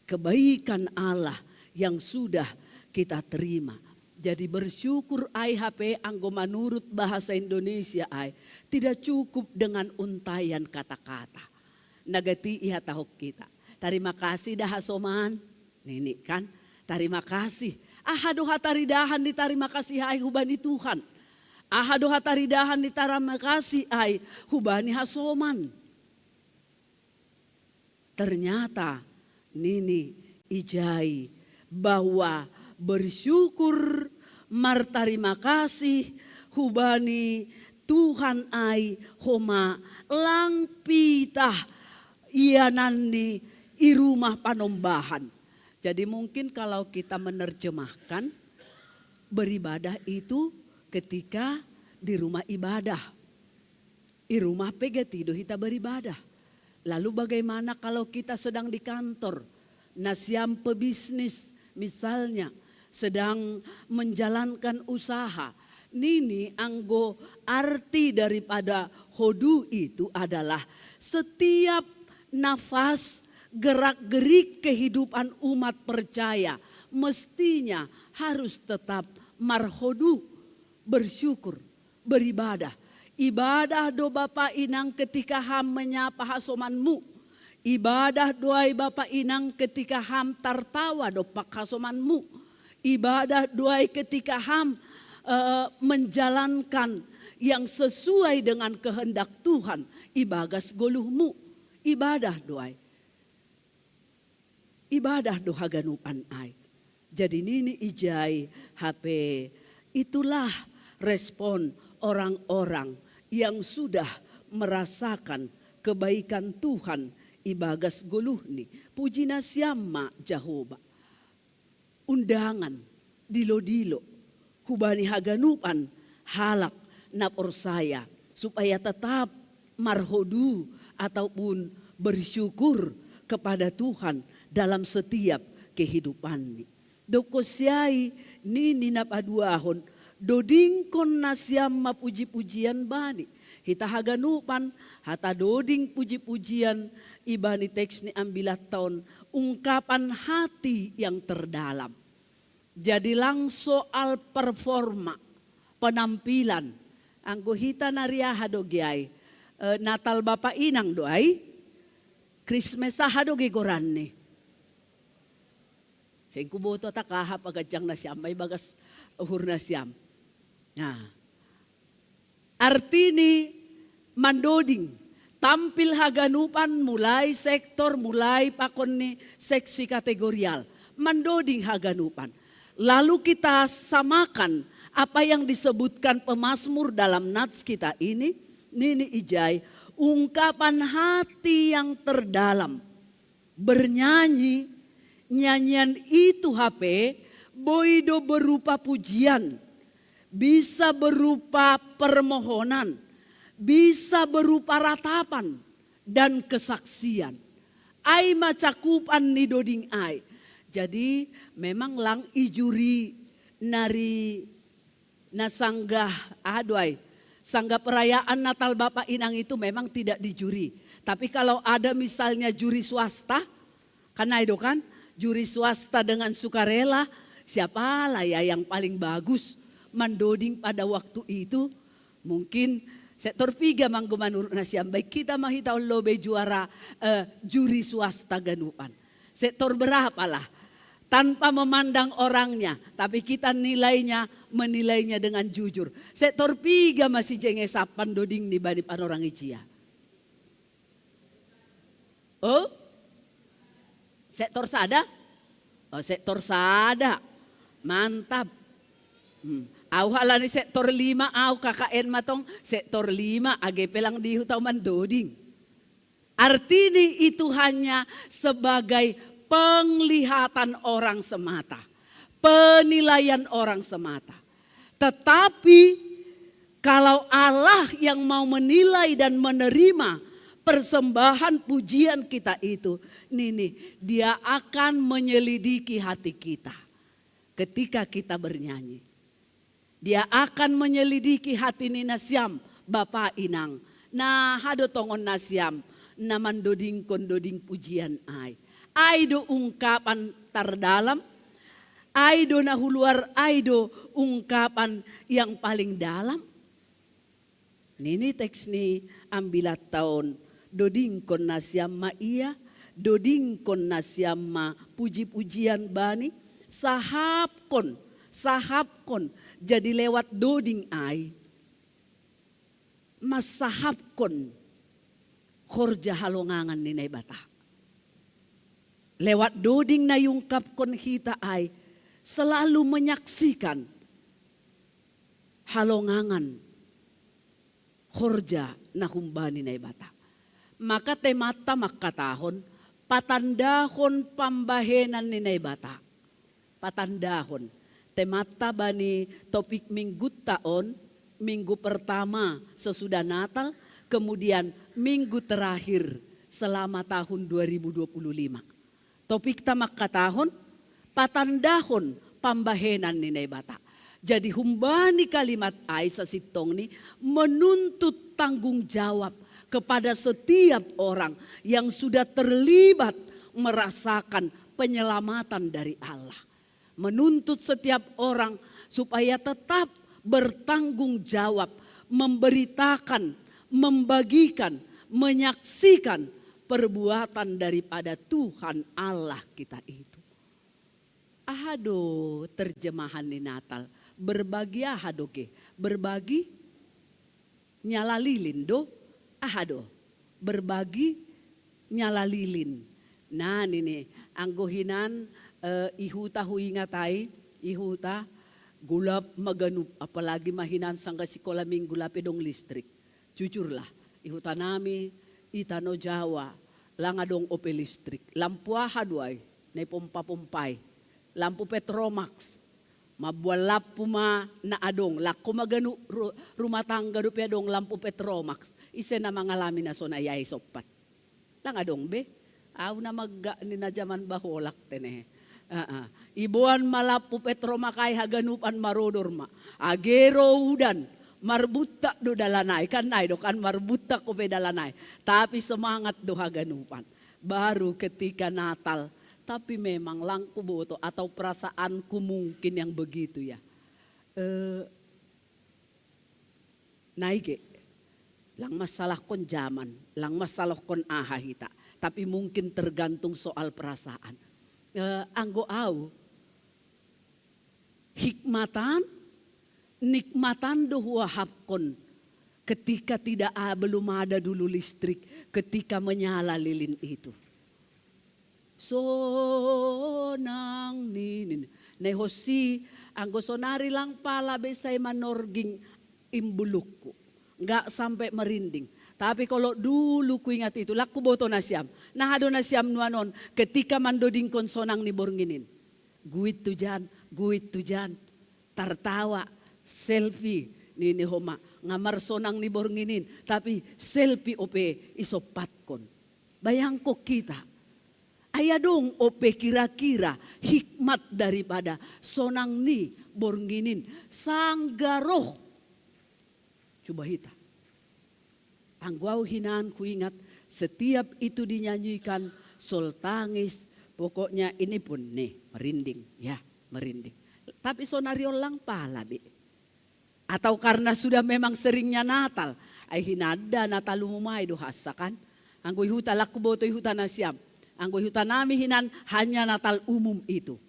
Kebaikan Allah yang sudah kita terima. Jadi bersyukur ai HP anggo menurut bahasa Indonesia ai tidak cukup dengan untayan kata-kata. Nagati iha tahok kita. Terima kasih dah hasoman. Nini kan. Terima kasih. Ahado hataridahan di terima kasih ai hubani Tuhan. Ahado hataridahan di terima kasih ai hubani hasoman. Ternyata nini ijai bahwa bersyukur martarima kasih hubani Tuhan ai homa langpitah ianandi i rumah panombahan. Jadi mungkin kalau kita menerjemahkan beribadah itu ketika di rumah ibadah. I rumah pegetido kita beribadah. Lalu bagaimana kalau kita sedang di kantor, Nasiam pebisnis misalnya sedang menjalankan usaha, Nini anggo arti daripada hodu itu adalah setiap nafas gerak-gerik kehidupan umat percaya mestinya harus tetap marhodu, bersyukur, beribadah. Ibadah do Bapa Inang ketika ham menyapa hasomanmu. Ibadah doai Bapa Inang ketika ham tertawa do pak hasomanmu. Ibadah doai ketika ham menjalankan yang sesuai dengan kehendak Tuhan. Ibagas goluhmu. Ibadah doai. Ibadah doha ganupan ai. Jadi nini ijai HP. Itulah respon orang-orang yang sudah merasakan kebaikan Tuhan. Ibagas goluhni. Pujina siamma Jahoba. Undangan dilo-dilo. Hubani haganupan halak napor saya supaya tetap marhodu ataupun bersyukur kepada Tuhan dalam setiap kehidupan. Dokosiai nini napaduahon dodingkon nasyam puji-pujian bani. Hita haganupan hata doding puji-pujian ibani teks ni ambilat tahun ungkapan hati yang terdalam. Jadi lang soal performa, penampilan. Anggo hita naria hadogiai. Natal Bapa Inang doai. Christmas hadogi goran ni. Sengku boto takaha pagajang na siyam. May bagas uhur na siyam. Nah. Artini mandoding. Tampil haganupan mulai sektor, mulai pakon ni seksi kategorial. Mandoding haganupan. Lalu kita samakan apa yang disebutkan pemazmur dalam nats kita ini. Nini ijai, ungkapan hati yang terdalam. Bernyanyi, nyanyian itu HP, boido berupa pujian. Bisa berupa permohonan. Bisa berupa ratapan dan kesaksian. Ai macakupan ni doding ai. Jadi memang lang ijuri nari nasanggah aduai. Sanggah perayaan Natal Bapa Inang itu memang tidak dijuri. Tapi kalau ada misalnya juri swasta, karena itu kan juri swasta dengan sukarela, siapa lah ya yang paling bagus mandoding pada waktu itu. Mungkin sektor 3 manggo manurut nasiam baik kita mahitaw lobe juara juri swasta ganupan. Sektor berapa lah? Tanpa memandang orangnya, tapi kita menilainya dengan jujur. Sektor 3 masih jengesapan doding di bani orang icia. Oh? Sektor sada? Oh, sektor sada. Mantap. Au halani sektor 5 au KKN matong sektor 5 AGP lang dihutaw mandoding. Artini itu hanya sebagai penglihatan orang semata. Penilaian orang semata. Tetapi kalau Allah yang mau menilai dan menerima persembahan pujian kita itu. Dia akan menyelidiki hati kita. Ketika kita bernyanyi. Dia akan menyelidiki hati Nina Siam, Bapa Inang. Nah hado tongon nasyam, naman doding kondoding pujian ai. Aido ungkapan terdalam, aido nahuluar, aido ungkapan yang paling dalam. Nini teks ni ambilat tahun, doding kon nasyam ma iya, doding kon nasyam ma puji-pujian bani, sahapkon, jadi lewat doding ai, mas sahapkon, korja halongangan ninay bata. Lewat doding na yungkapkon hita ay selalu menyaksikan halongangan korja na humbani na ibata. Maka temata makatahon patandahon pambahenan ni na ibata. Patandahon. Temata bani topik minggu taon, minggu pertama sesudah Natal, kemudian minggu terakhir selama tahun 2025. Topik tamak katahon, patandahon pambahenan ni bata. Jadi humbani kalimat ai sa sitong ni menuntut tanggung jawab kepada setiap orang yang sudah terlibat merasakan penyelamatan dari Allah. Menuntut setiap orang supaya tetap bertanggung jawab, memberitakan, membagikan, menyaksikan perbuatan daripada Tuhan Allah kita itu. Ahado terjemahan di Natal. Berbagi ahado ke. Berbagi nyala lilin do. Ahado. Berbagi nyala lilin. Nah ini anggohinan ihuta huingatai. Ihuta gulap maganup. Apalagi mahinan sangga sikola minggulap edong listrik. Jujurlah. Ihuta nami itano Jawa. Langadong ope listrik. Lampu ahaduay. Na pompa-pompay. Lampu Petromax. Mabualap ma na adong. Lako maganu rumah tangga do pe adong lampu Petromax. Ise na mangalami na so na yay sopat. Lang adong be. Aw na magga ni na jaman baholak tene. Ibuan malapu Petromax ay haganupan marodor ma. Agero udan. Marbuta do dalanay. Kanay do kan marbuta ko pe dalanay. Tapi semangat do haganupan. Baru ketika Natal. Tapi memang langku boto atau perasaanku mungkin yang begitu ya. Naige, lang masalah kon zaman, lang masalah kon ahahita. Tapi mungkin tergantung soal perasaan. Anggo au, hikmatan, nikmatan dohua hapkon. Ketika belum ada dulu listrik, ketika menyala lilin itu. Sonang ninin. Nehosi anggo sonari lang pala besay manorging imbulukku. Enggak sampai merinding. Tapi kalau dulu ku ingat itu, laku boto nasyam. Nah ado nasyam nuanon ketika mandodingkon sonang ni bornginin. Guit tujan, tertawa, selfie. Nini homa, ngamar sonang ni bornginin. Tapi selfie ope isopatkon. Bayangko kita. Aya dong ope kira-kira hikmat daripada sonang ni bornginin sanggaroh. Coba hita. Angguau hinaan ku ingat setiap itu dinyanyikan sol tangis. Pokoknya ini pun nih merinding ya merinding. Tapi sonario lang pala be. Atau karena sudah memang seringnya Natal. Ay hinada Natal umumay dohasa kan. Anggo ihuta laku boto ihuta nasyam. Anggo ihuta nami hinan hanya Natal umum itu.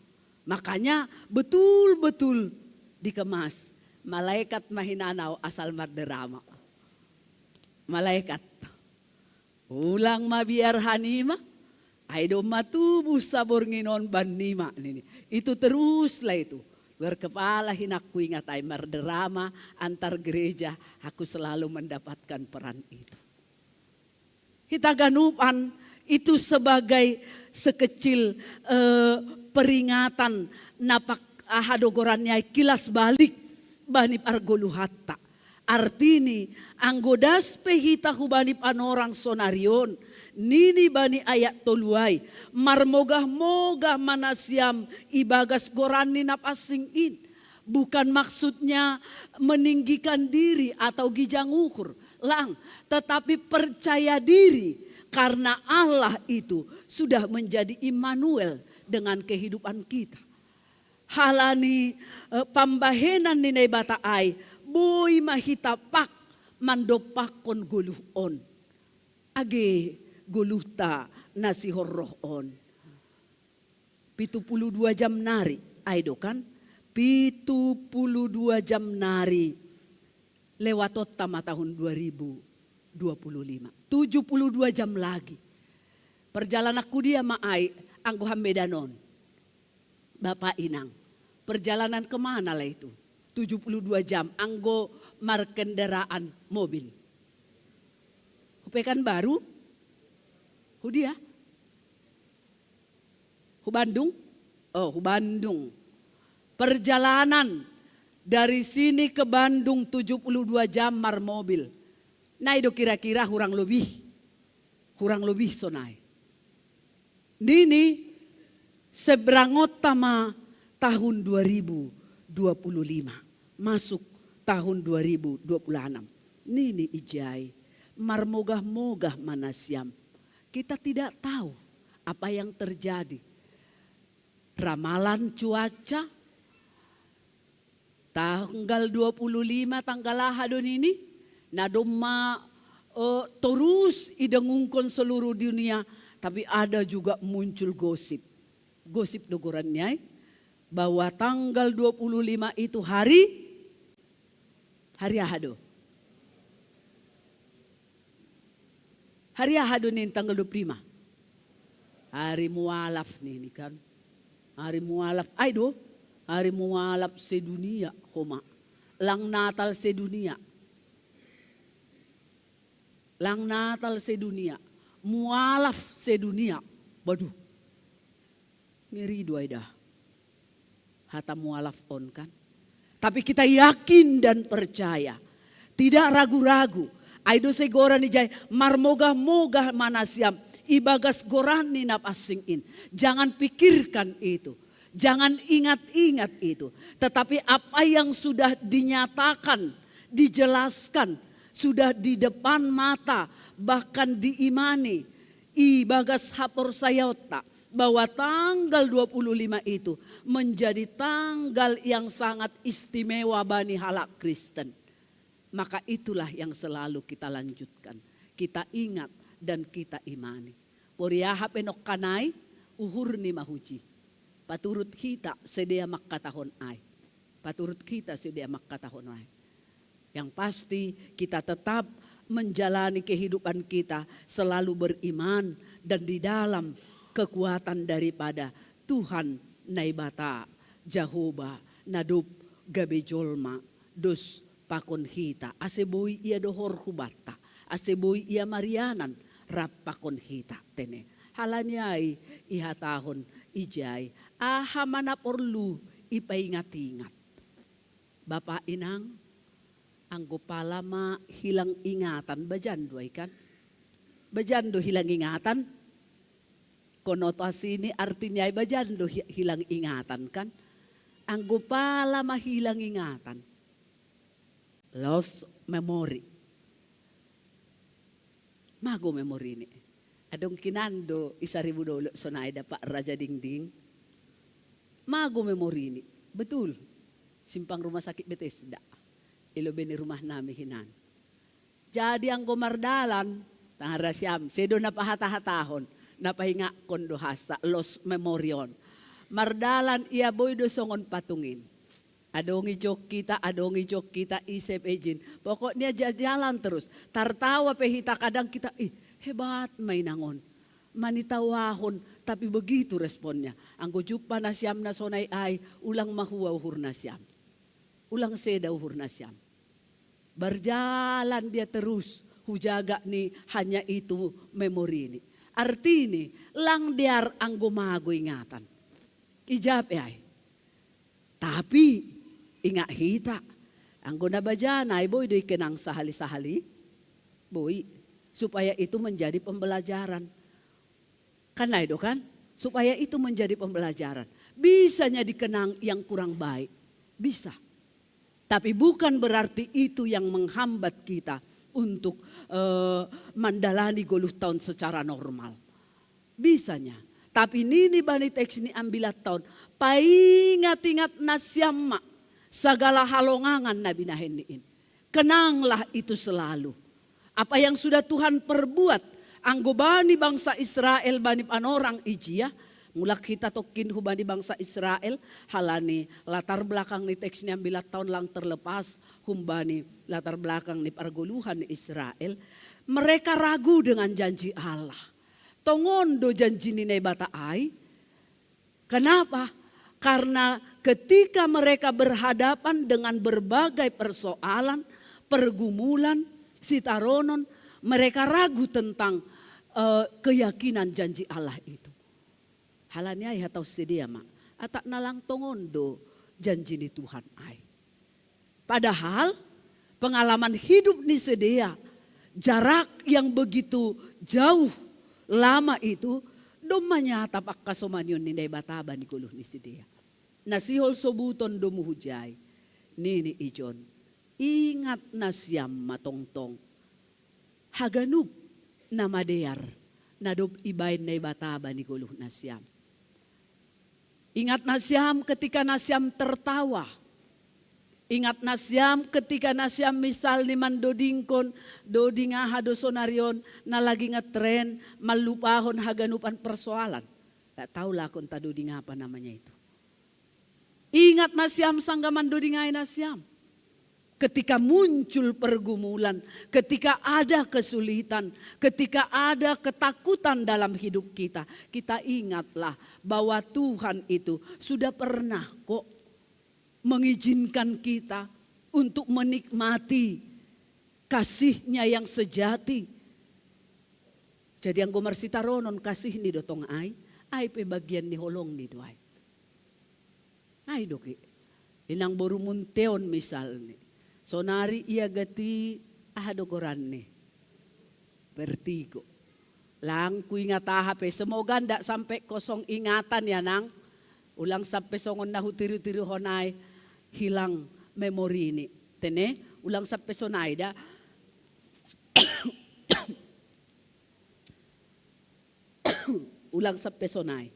Makanya betul-betul dikemas. Malaikat mahinanaw asal marderama. Malaikat. Ulang mabiar hanima. Aido matubuh sabor nginon banima. Itu teruslah itu. Berkepala hinakku ingat ay marderama antar gereja. Aku selalu mendapatkan peran itu. Kita ganupan. Itu sebagai sekecil peringatan napak ahadogorannya kilas balik bani argoluhatta. Artini anggodas pehita hubani panorang sonarion nini bani ayat toluai marmogah-mogah manasyam ibagas gorani napasingin. Bukan maksudnya meninggikan diri atau gijang ukur lang, tetapi percaya diri. Karena Allah itu sudah menjadi Immanuel dengan kehidupan kita. Halani pambahenan ni bata ay, boy mahitapak mandopakon guluhon. Age guluhta nasi horrohon. 72 jam nari, ay do kan? 72 jam nari lewatot tama tahun 2025. 72 jam lagi. Perjalananku dia maai anggo hambedanon. Bapak Inang. Perjalanan kemana lah itu? 72 jam anggo markendaraan mobil. Hupekan baru? Hu dia? Hu Bandung? Oh, hu Bandung. Perjalanan dari sini ke Bandung 72 jam mar mobil. Nah itu kira-kira kurang lebih sonai. Nini seberangot tama tahun 2025. masuk tahun 2026. Nini ijai, marmogah-mogah manasiam. Kita tidak tahu apa yang terjadi. Ramalan cuaca tanggal 25 tanggal ahadon ini nadoma terus idengungkon seluruh dunia, tapi ada juga muncul gosip dogorannya bahwa tanggal 25 itu hari ahado. Hari ahado nih tanggal 25. Hari mualaf nih kan. Hari mualaf, hari mualaf sedunia, homa. Lang Natal sedunia. Lang Natal sedunia. Mualaf sedunia. Waduh. Ngeri dua dah. Hata mualaf on kan. Tapi kita yakin dan percaya. Tidak ragu-ragu. Aido segora ni jay. Marmogah-mogah manasiam. Ibagas gorani napasingin. Jangan pikirkan itu. Jangan ingat-ingat itu. Tetapi apa yang sudah dinyatakan, dijelaskan, sudah di depan mata, bahkan diimani. Ibagas hapor sayota. Bahwa tanggal 25 itu menjadi tanggal yang sangat istimewa bani halak Kristen. Maka itulah yang selalu kita lanjutkan. Kita ingat dan kita imani. Poriahap enok kanai, uhur ni mahuji. Paturut kita sedia makkatahon ay. Paturut kita sedia makkatahon ay. Yang pasti kita tetap menjalani kehidupan kita selalu beriman dan di dalam kekuatan daripada Tuhan naibata Jehovah nadub gabejolma dos pakon hita aseboy ia dohor hubata aseboy ia marianan rap pakon hita tene halanyai ihatahon ijay aha mana porlu ipaingat-ingat Bapak Inang anggo palama hilang ingatan bajando kan bajando hilang ingatan konotasi ini artinya bajando hilang ingatan kan anggo palama hilang ingatan lost memory. Mago memory ini. Adong kinando isaribu dolo sonay Pak Raja Dingding. Mago memory ini. Betul. Simpang rumah sakit Bethesda. Ilobeni rumah namin hinan. Jadi ang gomardalan, tangara siyam, sedo na pahata-hatahon, napahinga kondo hasa, lost memoryon. Mardalan iya boy do songon patungin. Adongi jok kita isep ejin. Pokoknya jalan terus. Tartawa pehita kadang kita hebat mainangon. Manitawahon tapi begitu responnya. Anggo jupa nasyam na sonay ay ulang mahuwa uhur nasyam. Ulang seda uhur nasyam. Berjalan dia terus hujaga ni hanya itu memori ini. Arti ini lang diar anggo mago ingatan. Ijab ay. Tapi ingat hita. Anggo na bajana ay boy doy kenang sahali-sahali. Boy, supaya itu menjadi pembelajaran. Kanay do kan? Supaya itu menjadi pembelajaran. Bisanya dikenang yang kurang baik. Bisa. Tapi bukan berarti itu yang menghambat kita untuk mendalani goluh tahun secara normal. Bisanya. Tapi nini bani teks ini ambilat tahun. Paingat-ingat nasyama. Segala halongangan nabi naheniin. Kenanglah itu selalu. Apa yang sudah Tuhan perbuat. Anggo bani bangsa Israel bani panorang ijia. Mulak kita tokin hubani bangsa Israel. Halani latar belakang ni teks ni ambilat tahun lang terlepas. Humbani latar belakang ni perguluhan ni Israel. Mereka ragu dengan janji Allah. Tongondo janji ni nebata ai. Kenapa? Karena ketika mereka berhadapan dengan berbagai persoalan, pergumulan, sitaronon, mereka ragu tentang keyakinan janji Allah itu. Halanya ya tahu sedia mak, atak nalang tongondo janji ni Tuhan ai. Padahal pengalaman hidup ni sedia, jarak yang begitu jauh lama itu, domanya tapak kasomanyon ni bataba ni kuluh ni sedia. Nasihol sobuton domu hujay. nini ijon. Ingat na siyam matongtong. Haganup na madear. Nadob ibayin na ibataba ni guluh na siyam. Ingat na siyam ketika na siyam tertawa. Ingat na siyam ketika na siyam misal ni mandodingkon, dodingaha dosonarion na lagi ngetren, malupahon haganupan persoalan. Gak tahu lah kung tadoding apa namanya itu. Ingat na siyam sangga mandodingay na siyam. Ketika muncul pergumulan, ketika ada kesulitan, ketika ada ketakutan dalam hidup kita, kita ingatlah bahwa Tuhan itu sudah pernah kok mengizinkan kita untuk menikmati kasih-Nya yang sejati. Jadi yang gomarsita ronon kasih ni dotong ay pe bagian ni holong ni doay. Ay doki, inang boru munteon misal ni. Sonari ia gati ahado koran ni. Vertigo. Lang ku ingat hape. Semoga ndak sampai kosong ingatan ya nang. Ulang sampai songon nahu tiru-tiru honai hilang memori ini. Tene ulang sampai sonai da. Ulang sampai sonai.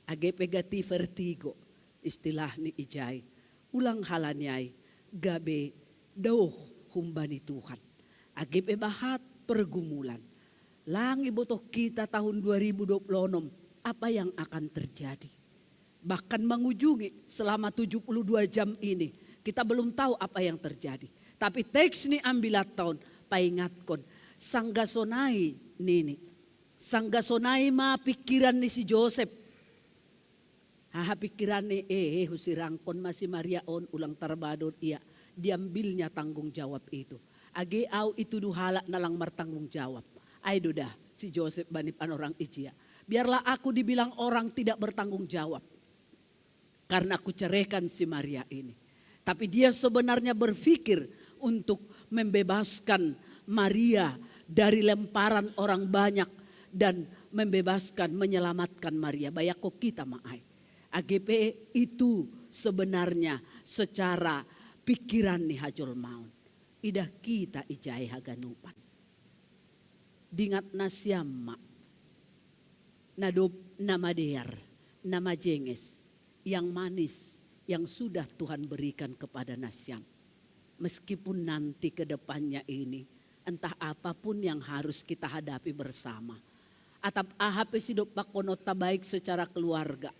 Age pegati vertigo. Istilah ni ijay. Ulang halanyay. Gabe dauh humbani Tuhan. Age pebahat pergumulan. Langi botoh kita tahun 2026. Apa yang akan terjadi? Bahkan mengunjungi selama 72 jam ini. Kita belum tahu apa yang terjadi. Tapi teks ni ambilat tahun. Paingatkon. Sanggasonai nini. Sanggasonai ma pikiran ni si Joseph. Haha pikiran ni husirangkon masih Maria on ulang tarbadon iya. Diambilnya tanggung jawab itu. Age au itu duhala nalang martanggung jawab. Ay dah si Joseph bani panorang ijia. Biarlah aku dibilang orang tidak bertanggung jawab. Karena aku ceraikan si Maria ini. Tapi dia sebenarnya berpikir untuk membebaskan Maria dari lemparan orang banyak. Dan membebaskan, menyelamatkan Maria. Bayako kita maai. AGP itu sebenarnya secara pikiran nih hajol maun. Idah kita ijai haganupan. Dingat na siyama. Nadob nama dear. Nama jenges. Yang manis. Yang sudah Tuhan berikan kepada Nasyam. Meskipun nanti ke depannya ini. Entah apapun yang harus kita hadapi bersama. Atap ahap sidop pakonota baik secara keluarga.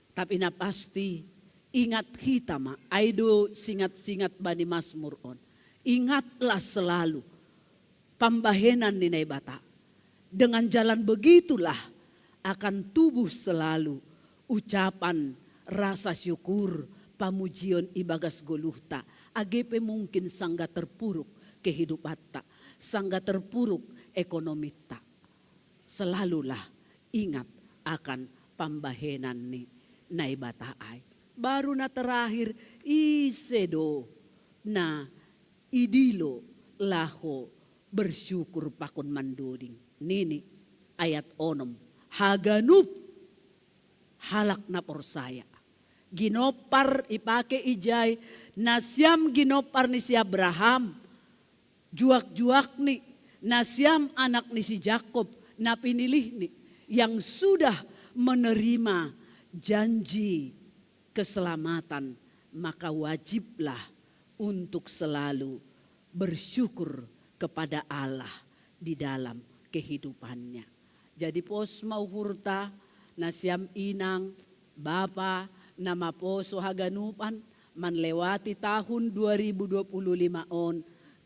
Tapi na pasti ingat kita ma, aido singat-singat bani Mazmur on. Ingatlah selalu pambahenan ni bata. Dengan jalan begitulah akan tubuh selalu ucapan rasa syukur pamujion ibagas goluhta. AGP mungkin sangga terpuruk kehidupan ta, sangga terpuruk ekonomi ta. Selalulah ingat akan pambahenan ni naibata ay. Baru na terakhir isedo na idilo laho bersyukur pakon mandoding. Nini ayat onom. Haganup halak na porsaya. Ginopar ipake ijay. Nasyam ginopar ni si Abraham. Juak-juak ni. Nasyam anak ni si Jacob. Na pinilih ni. Yang sudah menerima janji keselamatan. Maka wajiblah untuk selalu bersyukur kepada Allah di dalam kehidupannya. Jadi pos mau hurta nasyam inang bapa nama poso haganupan manlewati tahun 2025 on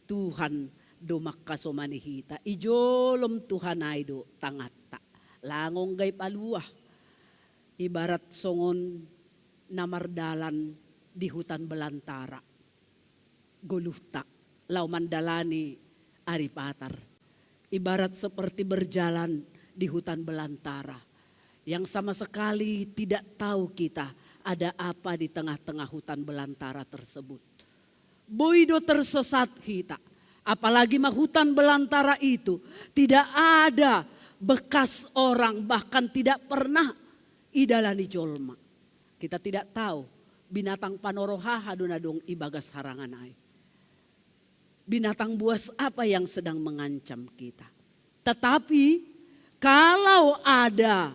Tuhan domak kasomanihita ijolom Tuhan aido tangata langong gay paluah ibarat songon namardalan di hutan belantara goluhta lau mandalani aripatar ibarat seperti berjalan di hutan belantara yang sama sekali tidak tahu kita ada apa di tengah-tengah hutan belantara tersebut. Boido tersesat kita. Apalagi mah hutan belantara itu tidak ada bekas orang bahkan tidak pernah idalani jolma. Kita tidak tahu binatang panorohaha donadong ibagas harangan ay. Binatang buas apa yang sedang mengancam kita. Tetapi kalau ada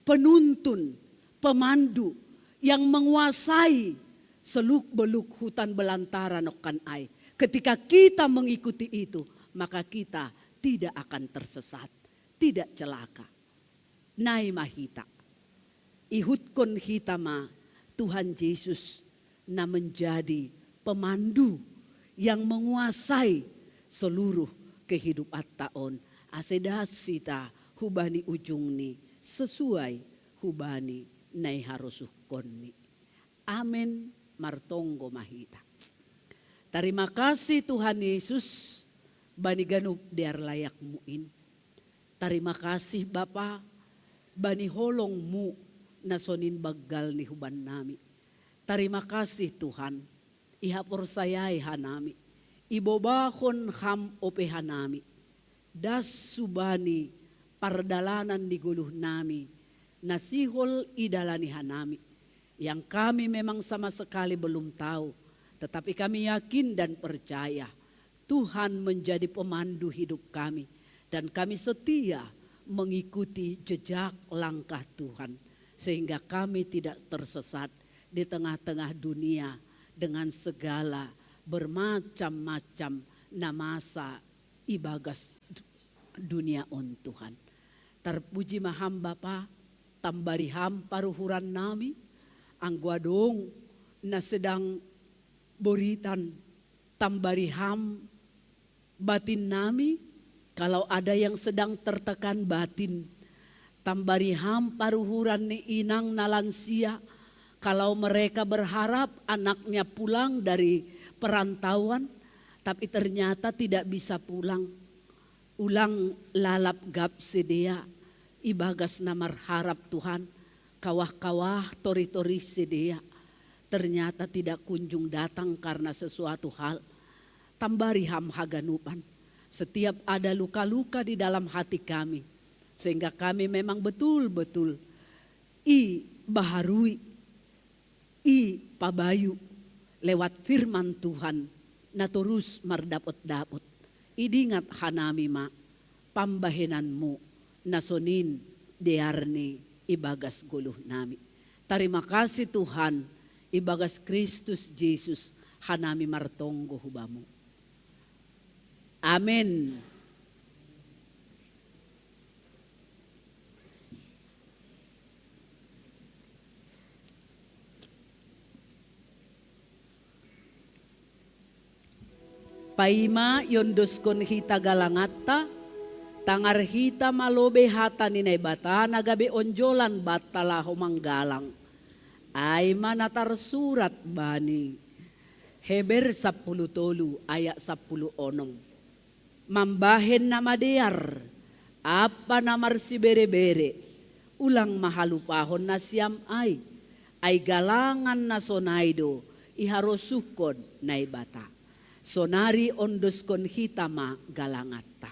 penuntun, pemandu yang menguasai seluk-beluk hutan belantara nokan ai. Ketika kita mengikuti itu, maka kita tidak akan tersesat, tidak celaka. Nai mahita, ihutkon hitama Tuhan Yesus na menjadi pemandu yang menguasai seluruh kehidupan taon. Asedas sita hubani ujungni sesuai hubani nai harusukonni. Amin martonggo mahita. Terima kasih Tuhan Yesus bani ganup diar layak muin. Terima kasih Bapa bani holongmu nasonin bagal ni huban nami. Terima kasih Tuhan. Ihapor sayai hanami. Ibobahon ham ope hanami. Das subani pardalanan di guluh nami. Nasihol idalani hanami. Yang kami memang sama sekali belum tahu. Tetapi kami yakin dan percaya. Tuhan menjadi pemandu hidup kami. Dan kami setia mengikuti jejak langkah Tuhan. Sehingga kami tidak tersesat di tengah-tengah dunia. Dengan segala bermacam-macam namasa ibagas dunia on Tuhan. Terpuji maham Bapa, tambariham paruhuran nami, angguadong na sedang boritan tambariham batin nami, kalau ada yang sedang tertekan batin, tambariham paruhuran ni inang na lansia, kalau mereka berharap anaknya pulang dari perantauan, tapi ternyata tidak bisa pulang. Ulang lalap gap sedia, ibagas namar harap Tuhan, kawah-kawah tori-tori sedia. Ternyata tidak kunjung datang karena sesuatu hal. Tambariham haganupan, setiap ada luka-luka di dalam hati kami. Sehingga kami memang betul-betul baharui pabayu lewat firman Tuhan na terus mardapot-dapot. Idingat hanami ma pambahenanmu nasonin diarni ibagas guluh nami. Terima kasih Tuhan ibagas Kristus Yesus hanami martonggo hubamu. Amin. Paima yondoskon hita galangata, tangar hita malobe hata ninay bata, nagabe onjolan batala humanggalang. Ay manatar surat bani, Heber 10 ayat 10 onong. Mambahen na madear, apa namar si bere-bere, ulang mahalupahon na siyam ay galangan na sonaido, iharosukon na ibata. Sonari ondoskon hitama galangata.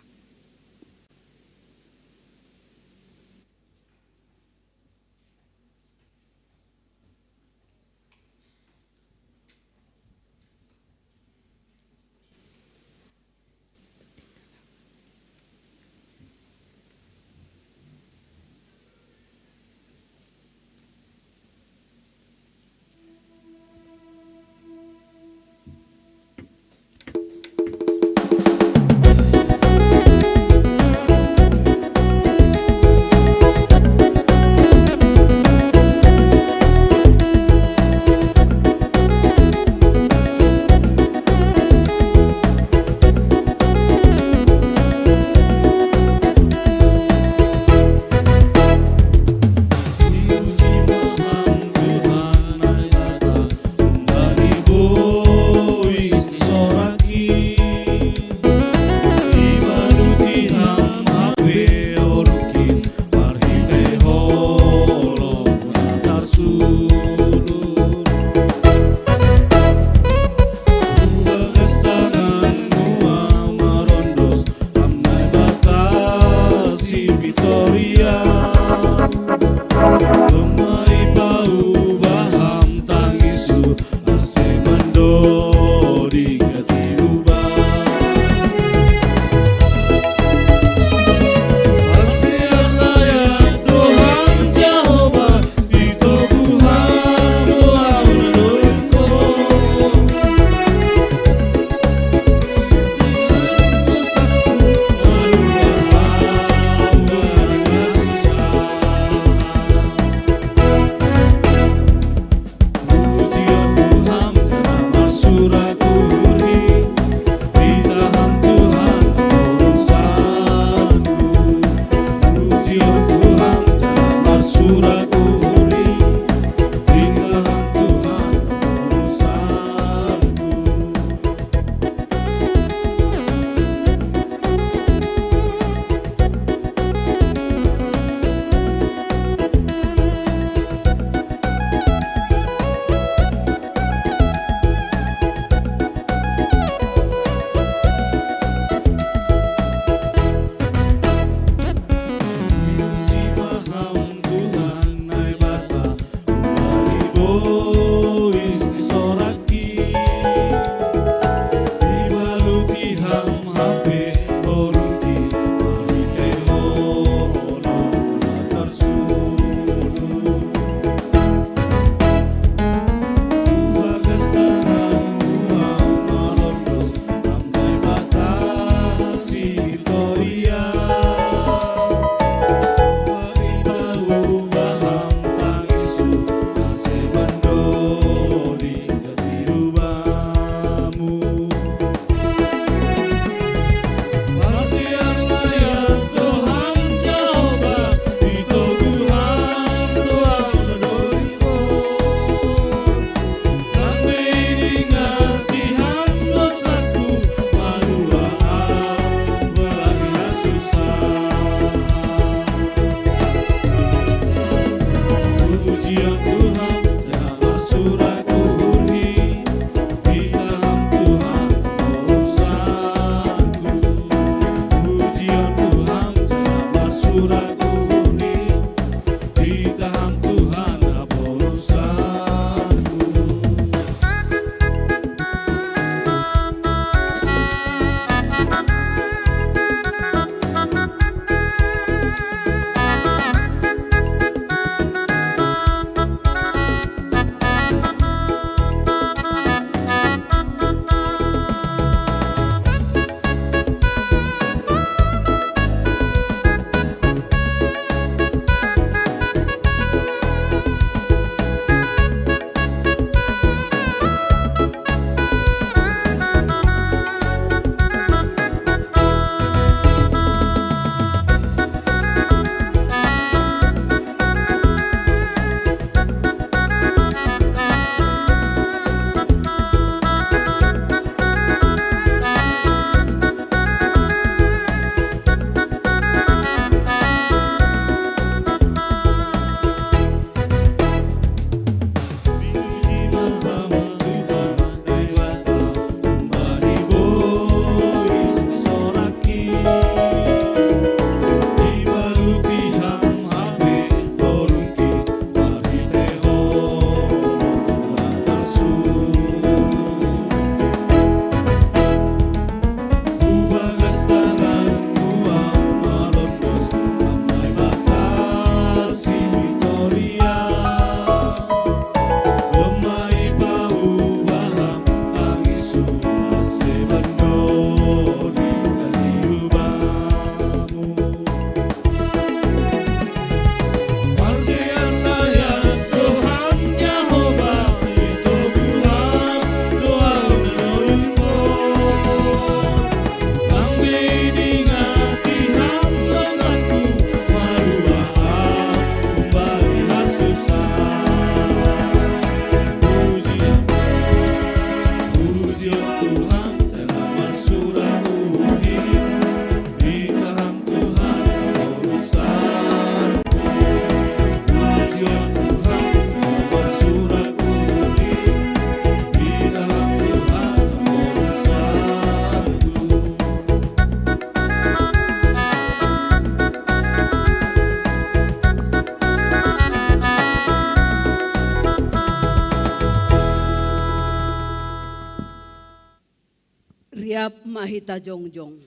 mahita jongjong.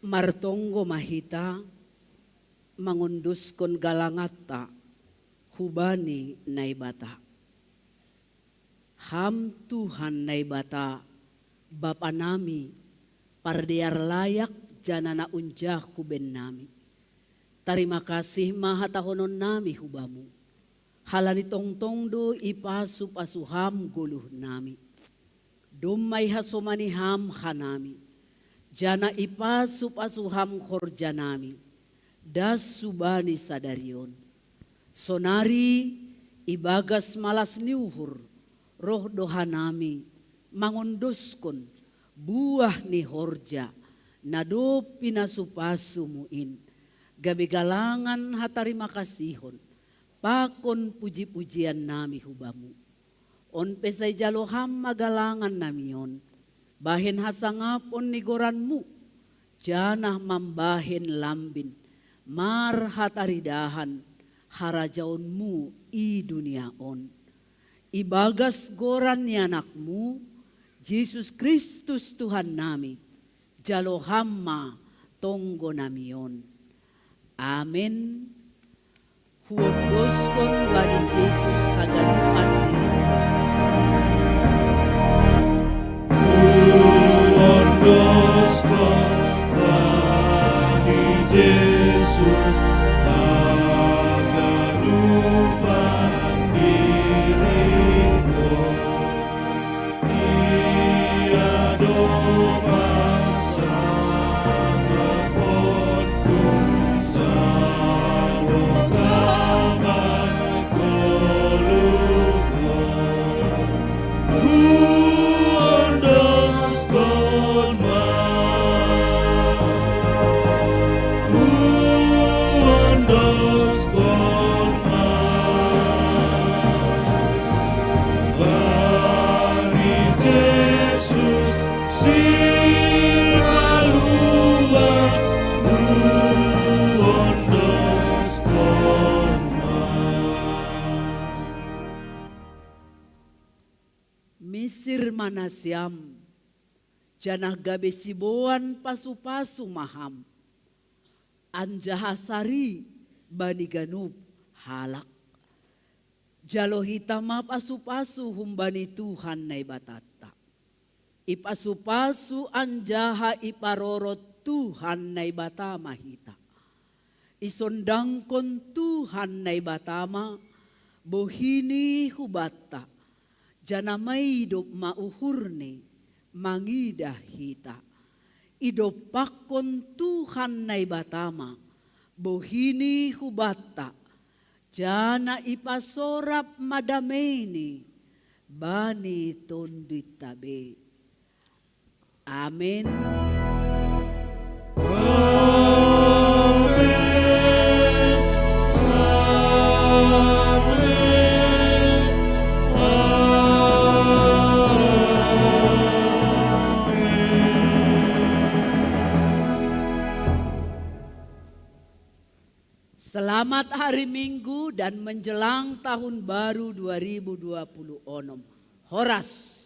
Martonggo mahita mangunduskon galangata hubani naibata. Ham Tuhan naibata Bapa nami pardiar layak janana unjah kuben nami. Terima kasih maha tahonon nami hubamu. Halani tongtong do ipasu pasuham guluh nami. Dumay hasomani ham hanami. Jana ipasu pasuham khorja nami. Das subani sadarion. Sonari ibagas malas niuhur. Roh dohanami mangunduskon buah ni horja. Nado pinasupasumuin. Gabi galangan hatarima kasihon. Pakon puji-pujian nami hubamu. On pesay jaloham magalangan namion. Bahin hasangapon ni goranmu. Janah mambahin lambin. Mar hataridahan. Harajaonmu i duniaon. Ibagas goran ni anakmu. Yesus Kristus Tuhan nami. Jalohamma tonggo namion. Amin. Huondoskon bani Yesus haganuan dirimu. Huondoskon bani Yesus haganuan dirimu. Ia doa Misir manasyam, janah gabe siboan pasu-pasu maham, anjahasari bani ganub halak. Jalo hitama pasu-pasu humbani Tuhan na ibatata. Ipasu-pasu anjaha iparorot Tuhan na ibatama hita. Isondangkon Tuhan na ibatama, bohini hubata. Janamay idop mauhurne, mangidah hita. Idopakon Tuhan na ibatama, bohini hubata. Jana ipasorap madameni, bani tondit tabe. Amen. Selamat hari Minggu dan menjelang tahun baru 2026. Horas.